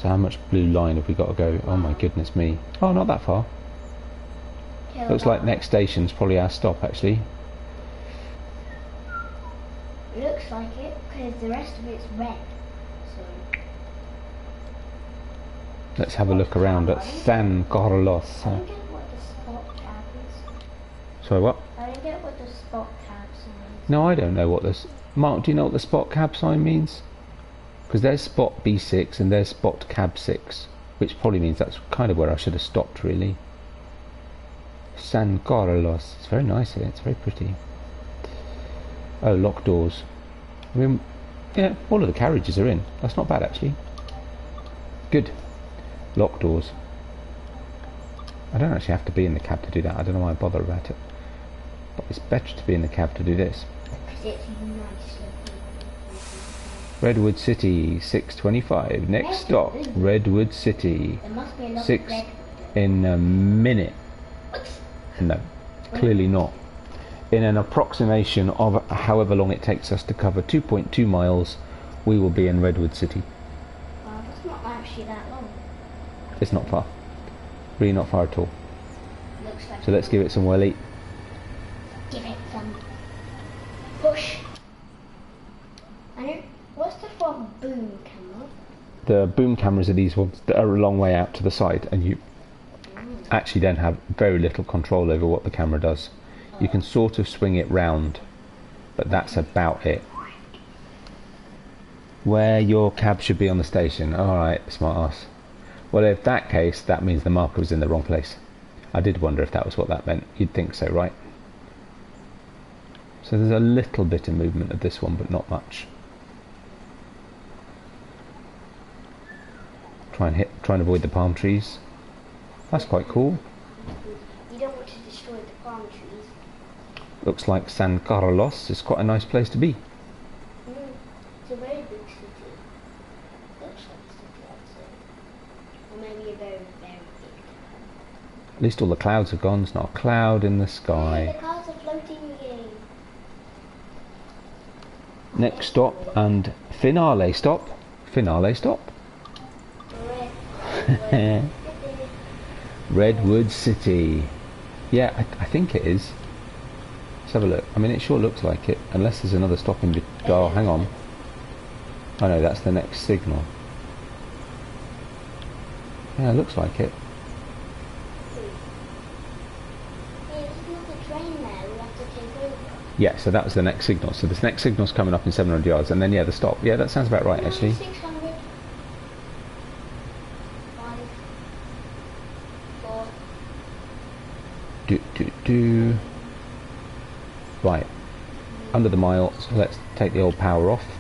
So how much blue line have we got to go? Oh my goodness me. Oh, not that far. Looks like next station's probably our stop, actually. Looks like it, because the rest of it's red. So. Let's have a look around at San Carlos. I don't get what the spot cab is. Sorry, what? I don't get what the spot cab sign is. No, I don't know what this... Mark, do you know what the spot cab sign means? Because there's spot B6 and there's spot cab 6, which probably means that's kind of where I should have stopped, really. San Carlos. It's very nice here. It's very pretty. Oh, locked doors. I mean, yeah, all of the carriages are in. That's not bad, actually. Good. Locked doors. I don't actually have to be in the cab to do that. I don't know why I bother about it. But it's better to be in the cab to do this. Because it's nice. Redwood City, 6:25. Next stop, Redwood City. There must be a lot 6 of red. in a minute. No, clearly not. In an approximation of however long it takes us to cover 2.2 miles, we will be in Redwood City. Wow, that's not actually that long. It's not far. Really not far at all. Looks like So let's give it some welly. give it some push. I don't. What's the front boom camera? The boom cameras are these ones that are a long way out to the side, and you actually then have very little control over what the camera does. You can sort of swing it round, but that's about it. Where your cab should be on the station. Alright, smart ass. Well, if that case, that means the marker was in the wrong place. I did wonder if that was what that meant. You'd think so, right? So there's a little bit of movement of this one, but not much. Try and avoid the palm trees. That's quite cool. You don't want to destroy the palm trees. Looks like San Carlos is quite a nice place to be. It's a very big city. Looks like a city, I'd say. Or maybe a very, very big town. At least all the clouds have gone. There's not a cloud in the Hey, sky. the cars are floating again. Next stop and finale stop. Finale stop. Red. Redwood City. Yeah, I think it is. Let's have a look. I mean, it sure looks like it. Unless there's another stop in... Oh, hang on. Oh no, that's the next signal. Yeah, it looks like it. Yeah, so that was the next signal. So this next signal's coming up in 700 yards, and then yeah, the stop. Yeah, that sounds about right, actually. 600. 5, 4. Right, under the mile. So let's take the old power off. 1.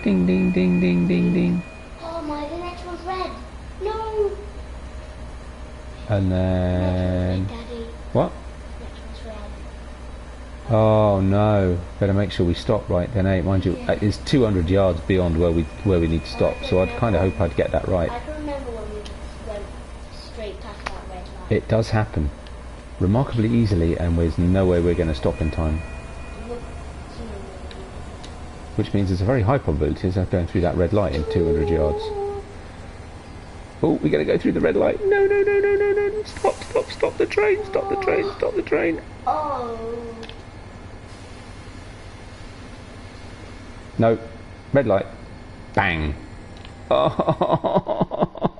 Ding, ding, ding, ding, ding, ding. Oh my, the next one's red. No. And then Daddy. what? Next one's red. Oh no! Better make sure we stop right then, eh? Mind you, it's 200 yards beyond where we need to stop. So I'd kind of hope I'd get that right. I can remember when we went straight past that red line. It does happen remarkably easily, and there's no way we're going to stop in time. Which means there's a very high probability of going through that red light in 200 yards. Oh, we got to go through the red light. No, no, no, no, no, no. Stop, stop, stop the train, stop the train, stop the train. Oh. No, red light. Bang. Oh,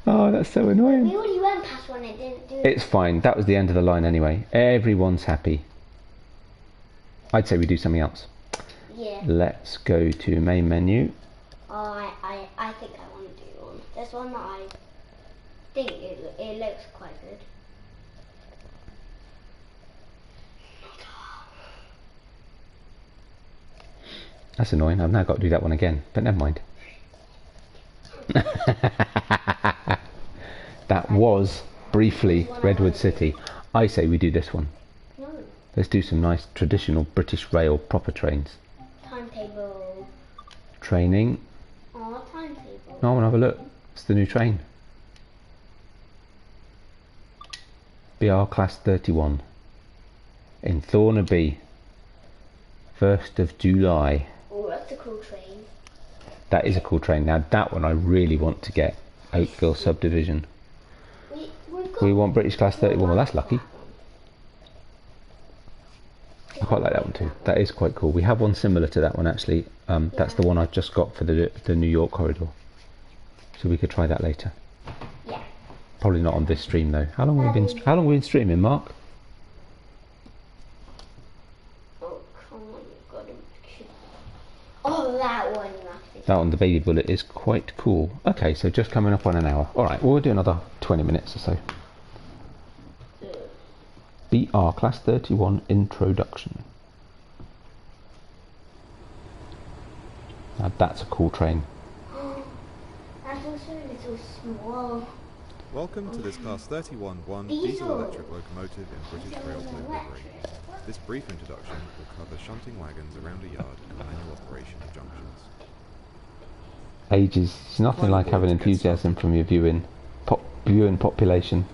that's so annoying. We already went past one, it didn't do it. It's fine. That was the end of the line anyway. Everyone's happy. I'd say we do something else. Yeah. Let's go to main menu. Oh, I think I want to do one. There's one that I think it looks quite good. That's annoying. I've now got to do that one again, but never mind. That was briefly Redwood City. I say we do this one. No. Let's do some nice traditional British rail proper trains. Timetable. Training. Oh, timetable. No, I want to have a look. It's the new train. BR Class 31. In Thornaby. 1st of July. Oh, that's a cool train. That is a cool train. Now that one I really want to get. Oakville Subdivision. We want British Class 31. Well, that's lucky. I quite like that one too. That is quite cool. We have one similar to that one actually. That's the one I just got for the New York corridor. So we could try that later. Yeah. Probably not on this stream though. How long have we been streaming, Mark? Oh, come on, you've got to... Oh, that one you have to... That one, the baby bullet, is quite cool. Okay, so just coming up on an hour. Alright, we'll do another 20 minutes or so. BR Class 31 Introduction. Now that's a cool train. That's also a little small. Welcome to this Class 31-1 diesel electric locomotive in British Rail Blue livery. This brief introduction will cover shunting wagons around a yard and manual operation of junctions. Ages. It's nothing like having enthusiasm from your viewing population.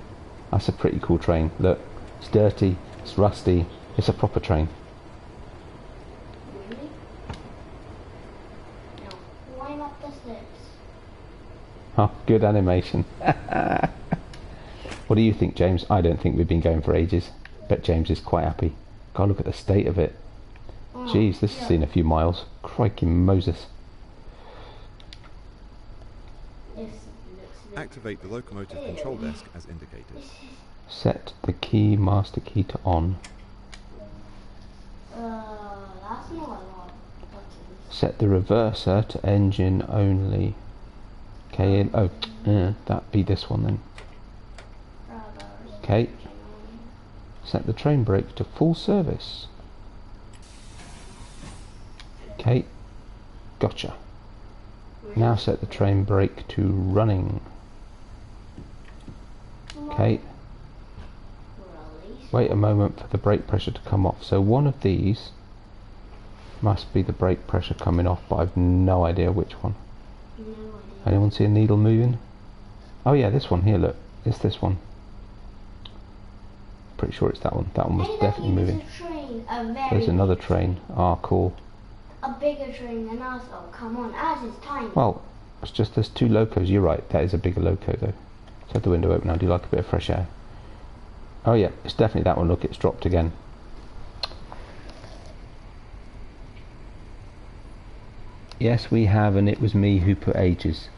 That's a pretty cool train. Look, it's dirty, it's rusty, it's a proper train. Really? No. Why not the slips? Oh, good animation. What do you think, James? I don't think we've been going for ages. Bet James is quite happy. God, look at the state of it. Oh, Jeez, this has seen a few miles. Crikey Moses. Activate the locomotive control desk as indicated. Set the key, master key to on. That's not a lot of buttons. Set the reverser to engine only. Okay, that be this one then. Okay. Set the train brake to full service. Okay. Gotcha. Now set the train brake to running. Okay. Wait a moment for the brake pressure to come off. So one of these must be the brake pressure coming off, but I've no idea which one. Anyone see a needle moving? Oh yeah, this one here, look. It's this one. Pretty sure it's that one. That one was definitely moving. There's another train. Ah, cool. A bigger train than ours. Oh, come on. Ours is tiny. Well, it's just there's two locos. You're right. That is a bigger loco, though. Let's have the window open. I do like a bit of fresh air. Oh yeah, it's definitely that one. Look, it's dropped again. Yes, we have, and it was me who put ages.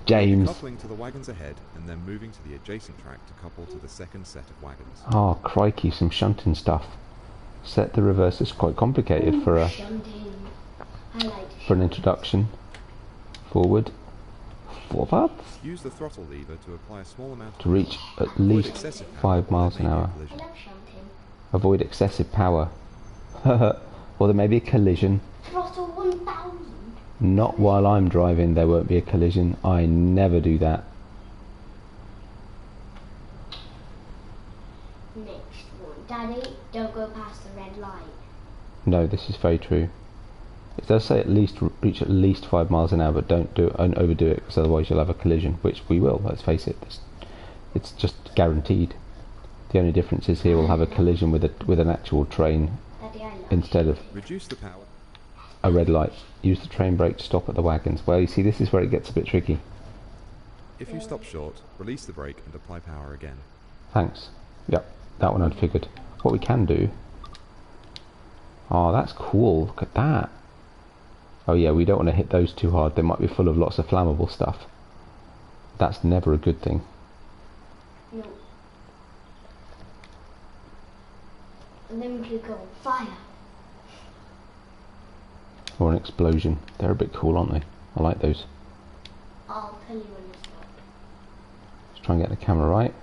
James. Coupling to the wagons ahead and then moving to the adjacent track to couple to the second set of wagons. Oh, crikey, some shunting stuff. Set the reverse. It's quite complicated for a an introduction. Forward. Forward. Use the throttle lever to apply a small amount To reach at least 5 miles an hour. Avoid excessive power. Or there may be a collision. Throttle 1000. Not while I'm driving, there won't be a collision. I never do that. Next one. Daddy, don't go past the red light. No, this is very true. It does say at least reach at least 5 miles an hour, but don't overdo it, because otherwise you'll have a collision, which we will. Let's face it. It's just guaranteed. The only difference is here we'll have a collision with an actual train instead of reduce the power. A red light. Use the train brake to stop at the wagons. Well, you see, this is where it gets a bit tricky. If you stop short, release the brake and apply power again. Thanks. Yep, that one I'd figured. What we can do... Oh, that's cool. Look at that. Oh yeah, we don't want to hit those too hard. They might be full of lots of flammable stuff. That's never a good thing. No. And then we could go on fire. Or an explosion. They're a bit cool, aren't they? I like those. I'll tell you when to stop. Let's try and get the camera right.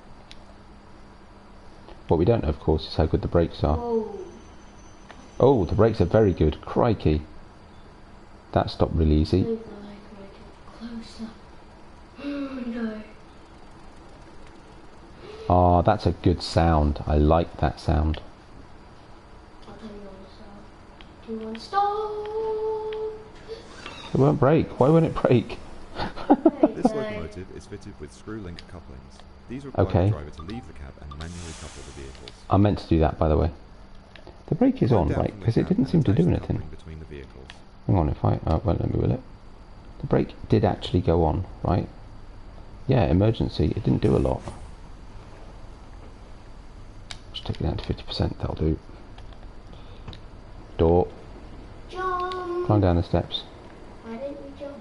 What we don't know, of course, is how good the brakes are. Whoa. Oh, the brakes are very good. Crikey. That stopped really easy. Move the locomotive closer. Oh no. Ah, that's a good sound. I like that sound. I'll tell you when to stop. Do you want to stop? It won't break. Why won't it break? This locomotive is fitted with screw-link couplings. These require the driver to leave the cab and manually couple the vehicles. I meant to do that, by the way. The brake is on, right? Because it didn't seem to do anything. Between the vehicles. Hang on, if I... Oh, won't let me will it. The brake did actually go on, right? Yeah, emergency. It didn't do a lot. Just take it down to 50%. That'll do. Door. Jump. Climb down the steps. Why didn't we jump?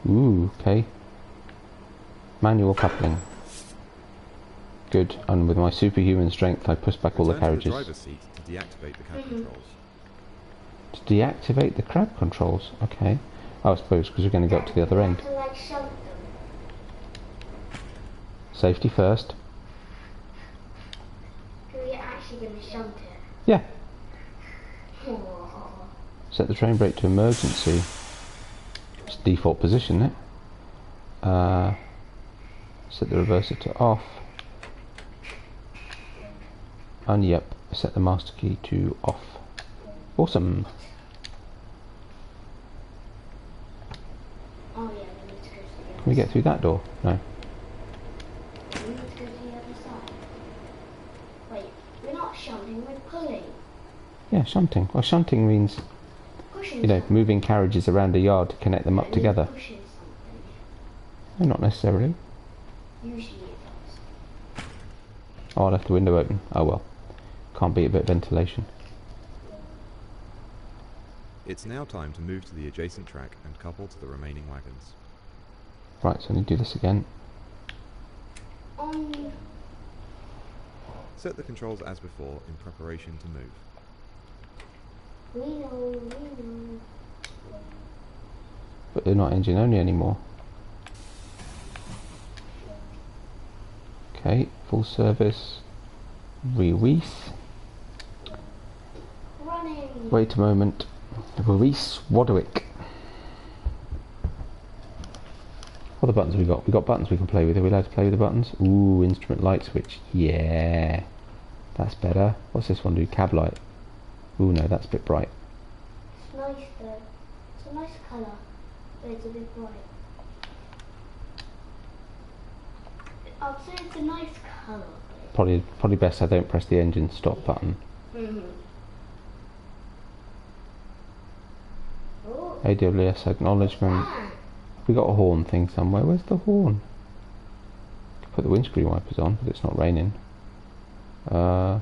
Ooh, okay. Manual coupling. Good. And with my superhuman strength, I push back all the Return to the carriages. driver's seat to deactivate the cab controls. To deactivate the crab controls. Okay. Oh, I suppose because we're going to go up to the other end. To like shunt them. Safety first. So we're actually going to shunt it. Yeah. Oh. Set the train brake to emergency. It's default position, isn't it? Set the reverser to off. And yep, set the master key to off. Awesome. Oh yeah, we need to go to the other Can we get through that door? No. We need to go to the other side. Wait, we're not shunting, we're pulling. Yeah, shunting. Well, shunting means, Pushing you know, something. moving carriages around a yard to connect them up And together. pushing something. No, not necessarily. Usually it does. Oh, I left the window open. Oh well. Can't beat a bit of ventilation. It's now time to move to the adjacent track and couple to the remaining wagons. Right, so I need to do this again. Set the controls as before in preparation to move. We know. but they're not engine only anymore. Okay, full service. Release. Running. Wait a moment. Release Wadwick. What other buttons have we got? We got buttons we can play with. Are we allowed to play with the buttons? Ooh, instrument light switch. Yeah. That's better. What's this one do? Cab light. Ooh, no, that's a bit bright. It's nice though. It's a nice colour, but it's a bit bright. I'd say it's a nice colour. Probably best I don't press the engine stop button. Oh, AWS acknowledgement. We got a horn thing somewhere. Where's the horn? Put the windscreen wipers on, but it's not raining. Oh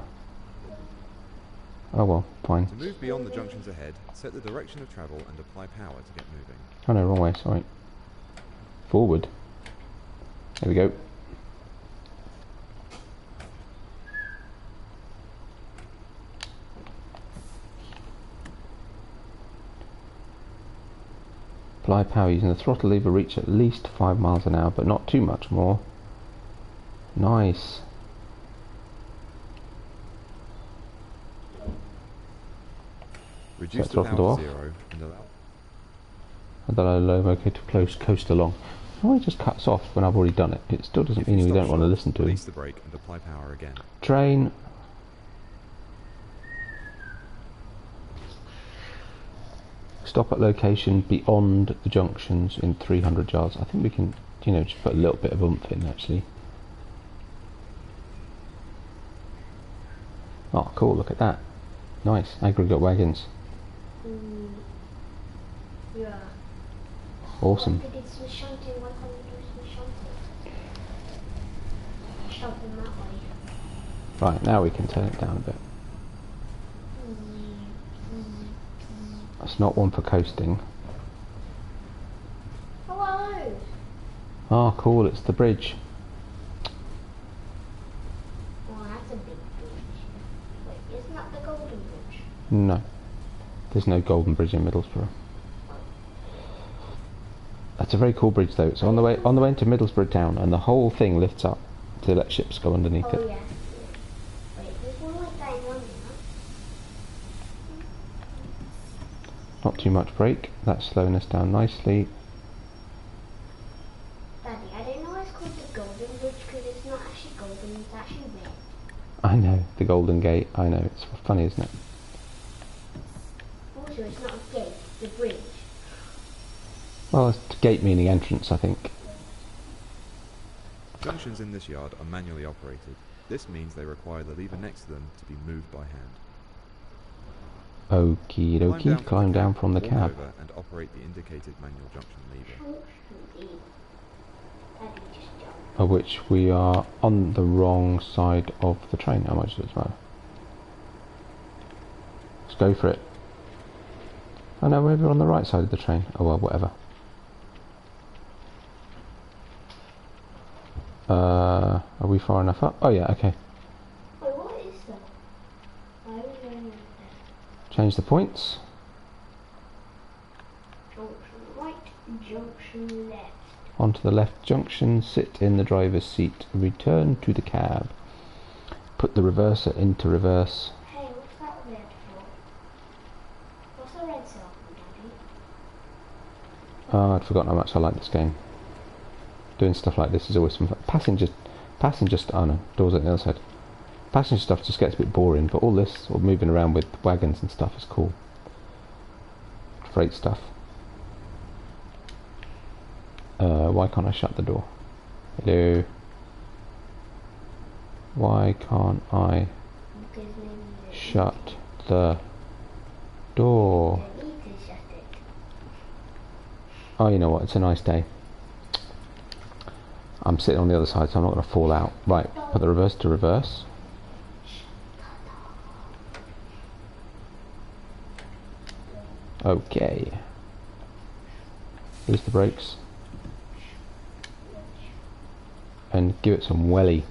well, fine. To move beyond the junctions ahead, set the direction of travel and apply power to get moving. Oh no, wrong way, sorry. Forward. There we go. Apply power using the throttle lever, reach at least 5 miles an hour, but not too much more. Nice. Reduce Set the throttle power off. to 0 and allow. And then I allow okay to coast along. Why it just cuts off when I've already done it? It still doesn't If mean you we stop don't want to short, listen to it. release the brake and apply power again. Train. Stop at location beyond the junctions in 300 yards. I think we can, you know, just put a little bit of oomph in actually. Oh, cool, look at that. Nice, aggregate wagons. yeah. Awesome. I think it's the shunting, 100 the shunting. Shove them that way. Right, now we can turn it down a bit. That's not one for coasting. Hello! Ah, cool, it's the bridge. Oh, that's a big bridge. Wait, isn't that the Golden Bridge? No. There's no golden bridge in Middlesbrough. That's a very cool bridge though. It's on the way into Middlesbrough town, and the whole thing lifts up to let ships go underneath Oh, it. yeah. Wait, there's one like that in London, huh? Not too much brake. That's slowing us down nicely. Daddy, I don't know why it's called the Golden Bridge because it's not actually golden, it's actually red. I know, the Golden Gate. I know, it's funny, isn't it? Also, it's not a gate, it's a bridge. Well, it's gate meaning entrance, I think. Junctions in this yard are manually operated. This means they require the lever next to them to be moved by hand. Okie dokie, climb down from the walk cab. over and operate the indicated manual junction lever. Daddy just jumped. Of which we are on the wrong side of the train. How much does it matter? Let's go for it. Oh no, maybe we're on the right side of the train. Oh well, whatever. Are we far enough up? Oh yeah, okay. Wait, what is that? Why are we going like that? Change the points. Junction right, junction left. Onto the left junction, sit in the driver's seat, return to the cab. Put the reverser into reverse. Hey, what's that red for? What's the red cell for, Daddy? Oh, I'd forgotten how much I like this game. Doing stuff like this is always some fun. Passenger, oh no, doors at the other side. Passenger stuff just gets a bit boring, but all this, or moving around with wagons and stuff is cool. Freight stuff. Why can't I shut the door? Hello? Why can't I Because maybe they shut the door? need to shut it. Oh, you know what, it's a nice day. I'm sitting on the other side, so I'm not going to fall out. Right, put the reverse to reverse. Okay. Release the brakes. And give it some welly.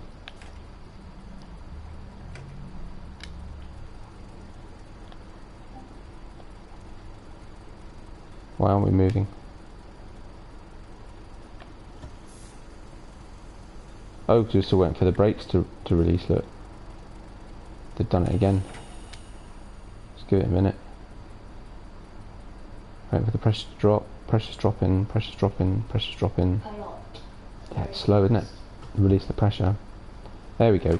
Why aren't we moving? Oh, because we're still waiting for the brakes to release, look. They've done it again. Just give it a minute. Wait for the pressure to drop. Pressure's dropping, pressure's dropping, pressure's dropping. A lot. Yeah, it's slow, isn't it? Release the pressure. There we go.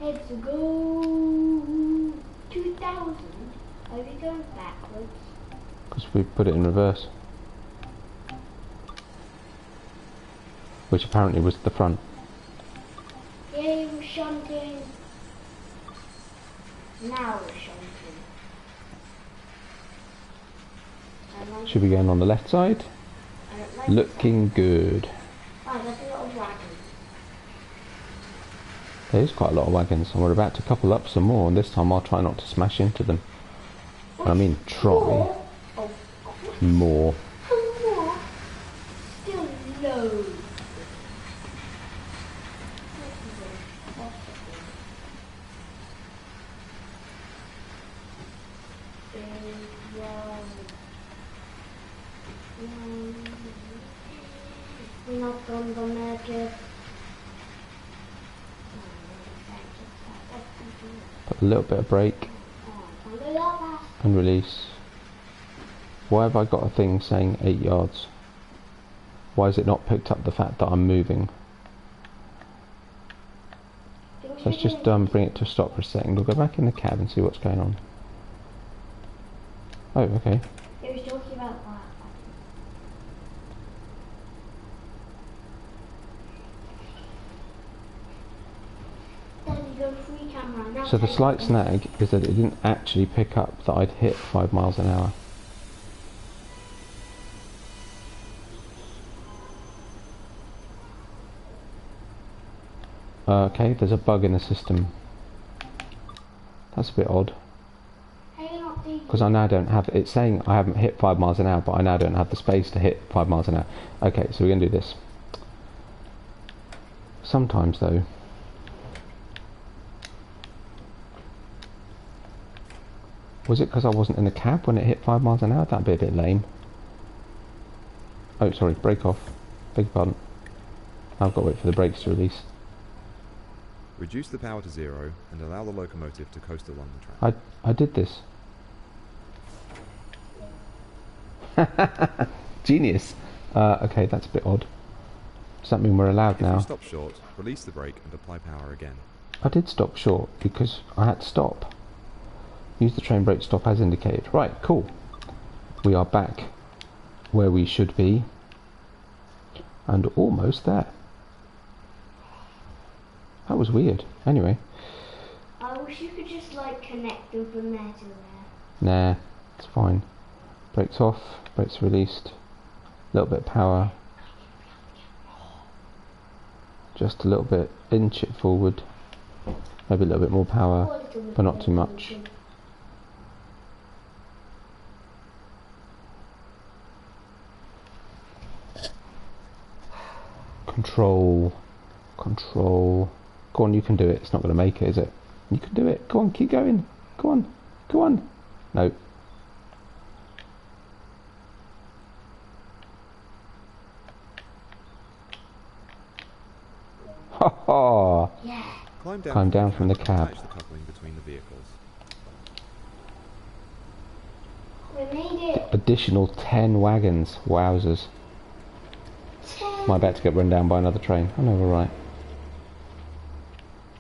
Let's go. 2000. Are we going backwards? Because we put it in reverse. Which apparently was the front. Yeah, we're shunting. Now we're shunting. Should be going on the left side. I don't like Looking good. Oh, there's a lot of wagons. There is quite a lot of wagons, and we're about to couple up some more, and this time I'll try not to smash into them. I mean, try More? Oh, more. more? Still loads. Not on the magic. Put a little bit of brake and release. Why have I got a thing saying 8 yards? Why has it not picked up the fact that I'm moving? Let's just bring it to a stop for a second. We'll go back in the cab and see what's going on. Oh, okay. It was talking about that. So the slight snag is that it didn't actually pick up that I'd hit 5 miles an hour. Okay, there's a bug in the system. That's a bit odd. Because I now don't have, it's saying I haven't hit 5 miles an hour, but I now don't have the space to hit 5 miles an hour. Okay, so we're going to do this. Sometimes though, was it because I wasn't in the cab when it hit 5 miles an hour? That'd be a bit lame. Oh, sorry, brake off. Beg your pardon. I've got to wait for the brakes to release. Reduce the power to 0 and allow the locomotive to coast along the track. I did this. Genius. Okay, that's a bit odd. Does that mean we're allowed If now? you stop short, release the brake and apply power again. I did stop short because I had to stop. Use the train brake stop as indicated. Right, cool. We are back where we should be. And almost there. That was weird. Anyway. I wish you could just like connect them from there to there. Nah, it's fine. Brakes off, brakes released. A little bit of power. Just a little bit. Inch it forward. Maybe a little bit more power, but not too much. Control. Control. Go on, you can do it. It's not going to make it, is it? You can do it. Go on, keep going. Go on. Go on. No. Ha ha. Yeah. Climb down from the and cab. attach the coupling between the vehicles. We made it. Additional 10 wagons. Wowzers. Am I about to get run down by another train? Oh no, we're right.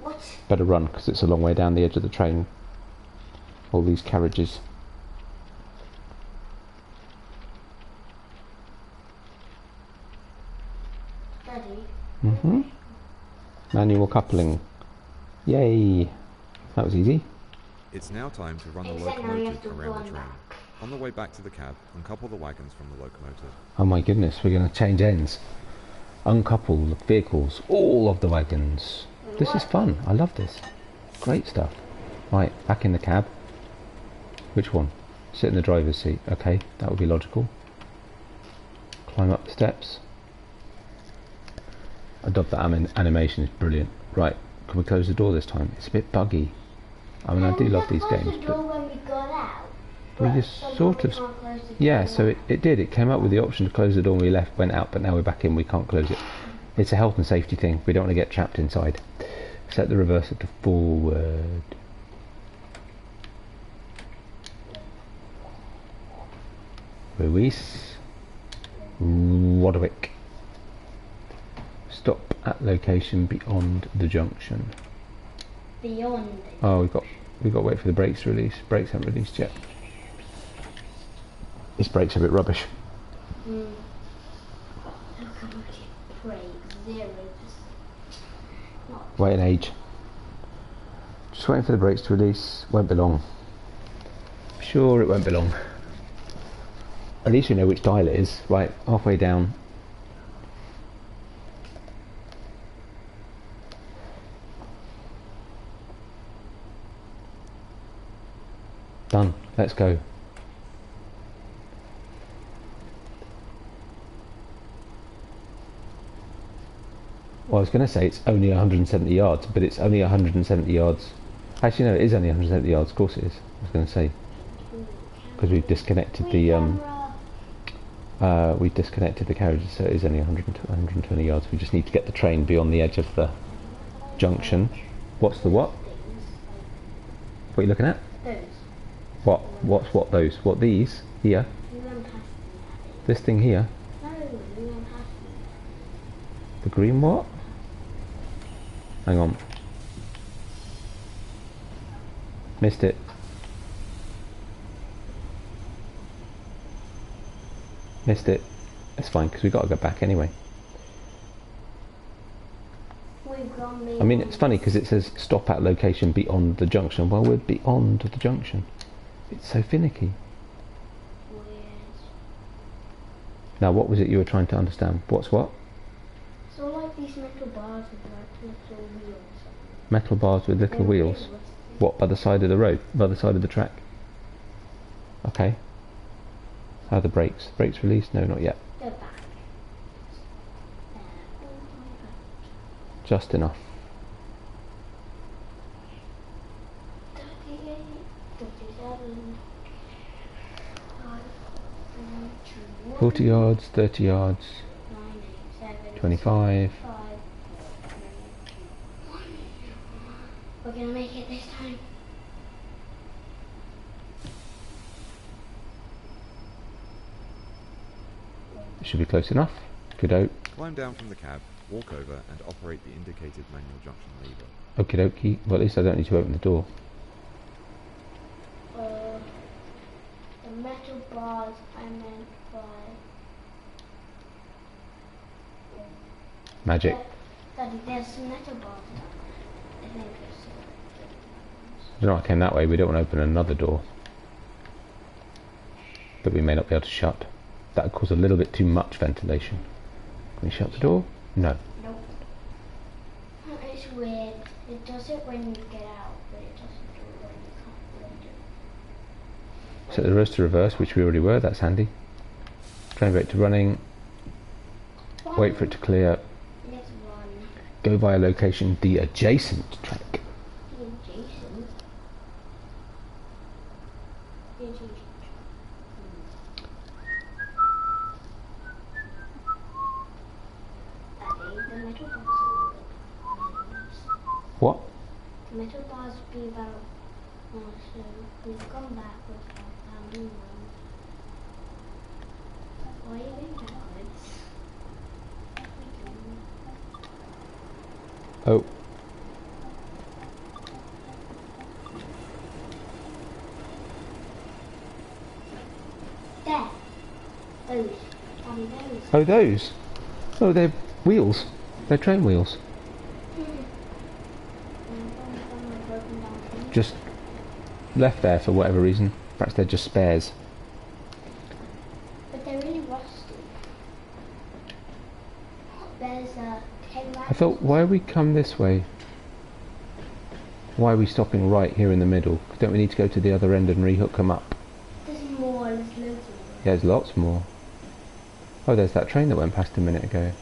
What? Better run, because it's a long way down the edge of the train. All these carriages. Daddy. Mm-hmm. Manual coupling. Yay! That was easy. It's now time to run the Except now you have locomotive to around run the train. back. On the way back to the cab, uncouple the wagons from the locomotive. Oh my goodness, we're going to change ends. Uncouple the vehicles, all of the wagons. This is fun, I love this. Great stuff. Right, back in the cab. Which one? Sit in the driver's seat. Okay, that would be logical. Climb up the steps. I love that animation, it's brilliant. Right, can we close the door this time? It's a bit buggy. I mean, I do love these games, but When we got out, we just sort of... Yeah, so it did. It came up with the option to close the door when we went out, but now we're back in, we can't close it. It's a health and safety thing. We don't want to get trapped inside. Set the reverser to forward. Release. Roderick. Stop at location beyond the junction. Beyond. Oh, we've got to wait for the brakes to release. Brakes haven't released yet. This brake's a bit rubbish. Look how much brake. 0%. Wait an age. Just waiting for the brakes to release. Won't be long. Sure, it won't be long. At least we know which dial it is. Right, halfway down. Done. Let's go. Well, I was going to say it's only 170 yards, but it's only 170 yards. Actually, no, it is only 170 yards. Of course it is. I was going to say, because we've disconnected the carriages, so it is only 120 yards. We just need to get the train beyond the edge of the junction. What's the what? What are you looking at? Those. What? What's what those? What these? Here? You went past them. This thing here? No, you went past them. The green what? Hang on. Missed it. Missed it. It's fine, because we've got to go back anyway. I mean, it's funny because it says stop at location beyond the junction. Well, we're beyond the junction. It's so finicky. Weird. Now, what was it you were trying to understand? What's what? So like these metal bars with like little wheels. Metal bars with little wheels. What, by the side of the road? By the side of the track? Okay. How are the brakes? Brakes released? No, not yet. Go back. Just enough. 38, 37, 40 yards, 30 yards, 25. We're gonna make it this time. Should be close enough. Good out. Climb down from the cab, walk over and operate the indicated manual junction lever. Okie dokie. Well, at least I don't need to open the door. The metal bars I meant by... Magic. Daddy, there's some metal bars down there. I think there's some. I don't know, I came that way. We don't want to open another door that we may not be able to shut. That would cause a little bit too much ventilation. Can we shut the door? No. Nope. It's weird. It does it when you get out, but it doesn't do it when you can't do it. Set the reverse to reverse, which we already were. That's handy. Train brake to running. Wait for it to clear. Let's run. Go via location the adjacent track. The adjacent. The adjacent. The metal bars are What? the metal bars be about so we've gone backwards about found new ones. Why are you going backwards? Oh. There. Those. Daddy, those. Oh, those. Oh, they're wheels. They're train wheels. Just left there for whatever reason. Perhaps they're just spares. But they're really rusty. There's a 10 I thought, why we come this way? Why are we stopping right here in the middle? Don't we need to go to the other end and rehook them up? There's more, there's loads more. Yeah, there's lots more. Oh, there's that train that went past a minute ago.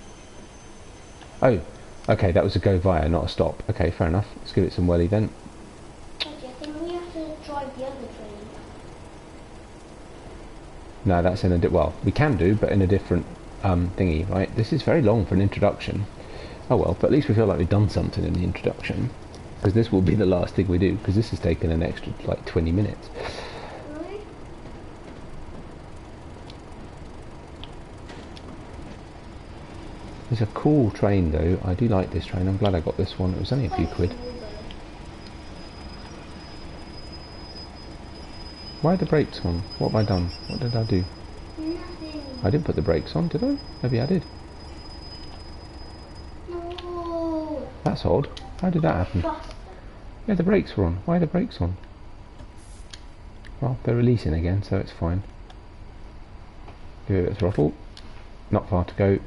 Oh, okay, that was a go via, not a stop. Okay, fair enough. Let's give it some welly then. Okay, I think we have to drive the other train. No, that's in a well, we can do, but in a different thingy, right? This is very long for an introduction. Oh well, but at least we feel like we've done something in the introduction, because this will be the last thing we do, because this has taken an extra like 20 minutes. Really? It's a cool train though. I do like this train. I'm glad I got this one. It was only a few quid. Why are the brakes on? What have I done? What did I do? Nothing. I didn't put the brakes on, did I? Maybe I did. No. That's odd. How did that happen? Faster. Yeah, the brakes were on. Why are the brakes on? Well, they're releasing again, so it's fine. Give it a bit of throttle. Not far to go.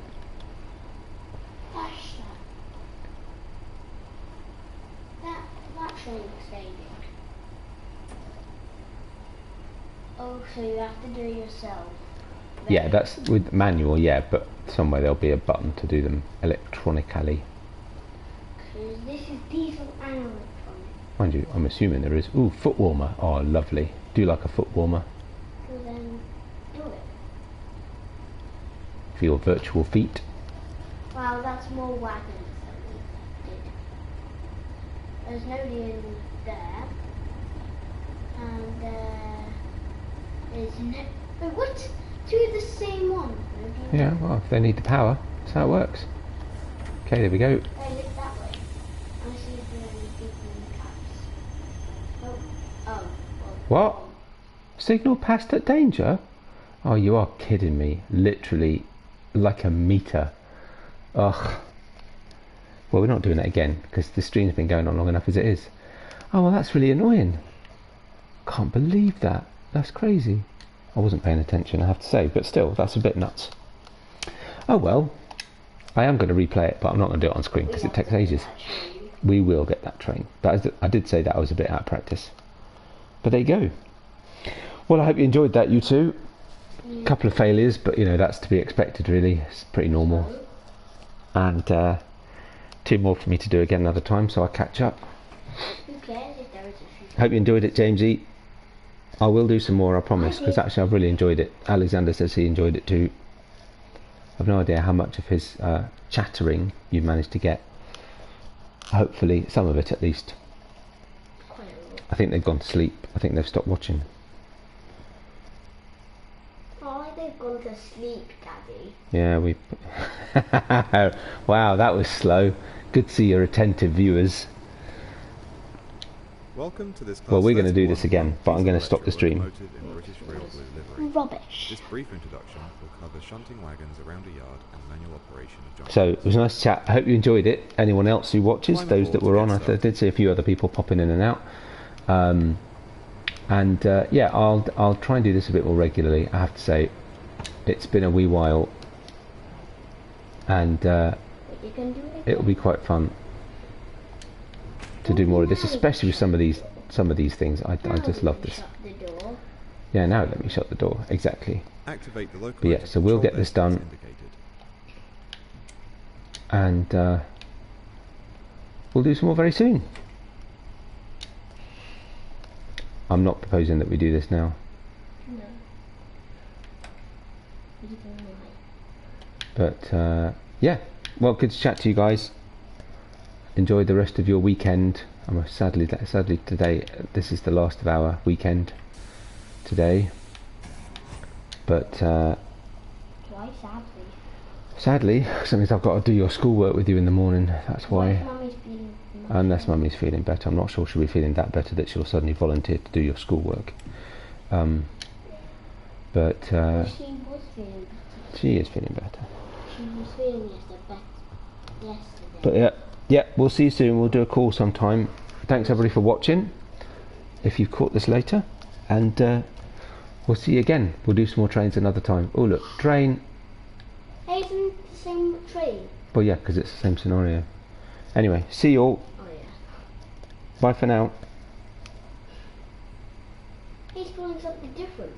Faster. That train staying. Oh, so you have to do it yourself. Yeah, that's with manual, yeah, but somewhere there'll be a button to do them electronically. Because this is diesel and electronic. Mind you, I'm assuming there is. Ooh, foot warmer. Oh, lovely. Do you like a foot warmer So then, do it. for your virtual feet? Wow, that's more wagons than we did. There's nobody in there. And there's no... Wait, what? Two of the same one. Yeah, well, if they need the power, that's how it works. Okay, there we go. Hey, look that way. I see if there are any people in caps. Oh, oh. What? Signal passed at danger? Oh, you are kidding me. Literally, like a meter. Ugh. Well, we're not doing that again, because the stream's been going on long enough as it is. Oh, well, that's really annoying. Can't believe that. That's crazy. I wasn't paying attention, I have to say, but still, that's a bit nuts. Oh well, I am going to replay it, but I'm not going to do it on screen because it takes ages. We will get that train. I did say that I was a bit out of practice. But there you go. Well, I hope you enjoyed that, you two. A couple of failures, but you know, that's to be expected really. It's pretty normal. And 2 more for me to do again another time, so I'll catch up. Who cares if there is a few? Hope you enjoyed it, Jamesy. I will do some more, I promise, because actually I've really enjoyed it. Alexander says he enjoyed it too. I've no idea how much of his chattering you've managed to get. Hopefully, some of it at least. I think they've gone to sleep. I think they've stopped watching. Oh, they've gone to sleep, Daddy. Yeah, we... Wow, that was slow. Good to see your attentive viewers. Welcome to this Well, we're going to do this again, but I'm going to stop the stream. Rubbish. This brief introduction will cover shunting wagons around a yard and manual operation of junction. So, it was a nice chat. I hope you enjoyed it. Anyone else who watches, those that were on, I did see a few other people popping in and out. Yeah, I'll try and do this a bit more regularly. I have to say, it's been a wee while, and it'll be quite fun to do more of this, especially with some of these things. I just love this. Yeah, now let me shut the door. Exactly. Activate the loco. But yeah, so we'll get this done, and we'll do some more very soon. I'm not proposing that we do this now. No. But yeah, well, good to chat to you guys. Enjoy the rest of your weekend. Sadly today, this is the last of our weekend today. But Why sadly, sometimes I've got to do your schoolwork with you in the morning. That's why. Mummy's feeling Unless Mummy's feeling better. I'm not sure she'll be feeling that better that she'll suddenly volunteer to do your schoolwork. But She was feeling better. she is feeling better. She was feeling yesterday. But yeah, we'll see you soon. We'll do a call sometime. Thanks everybody for watching, if you've caught this later, and we'll see you again. We'll do some more trains another time. Oh look, train. Hey, isn't it the same train? Well yeah, because it's the same scenario. Anyway, see you all. Oh yeah. Bye for now. He's doing something different.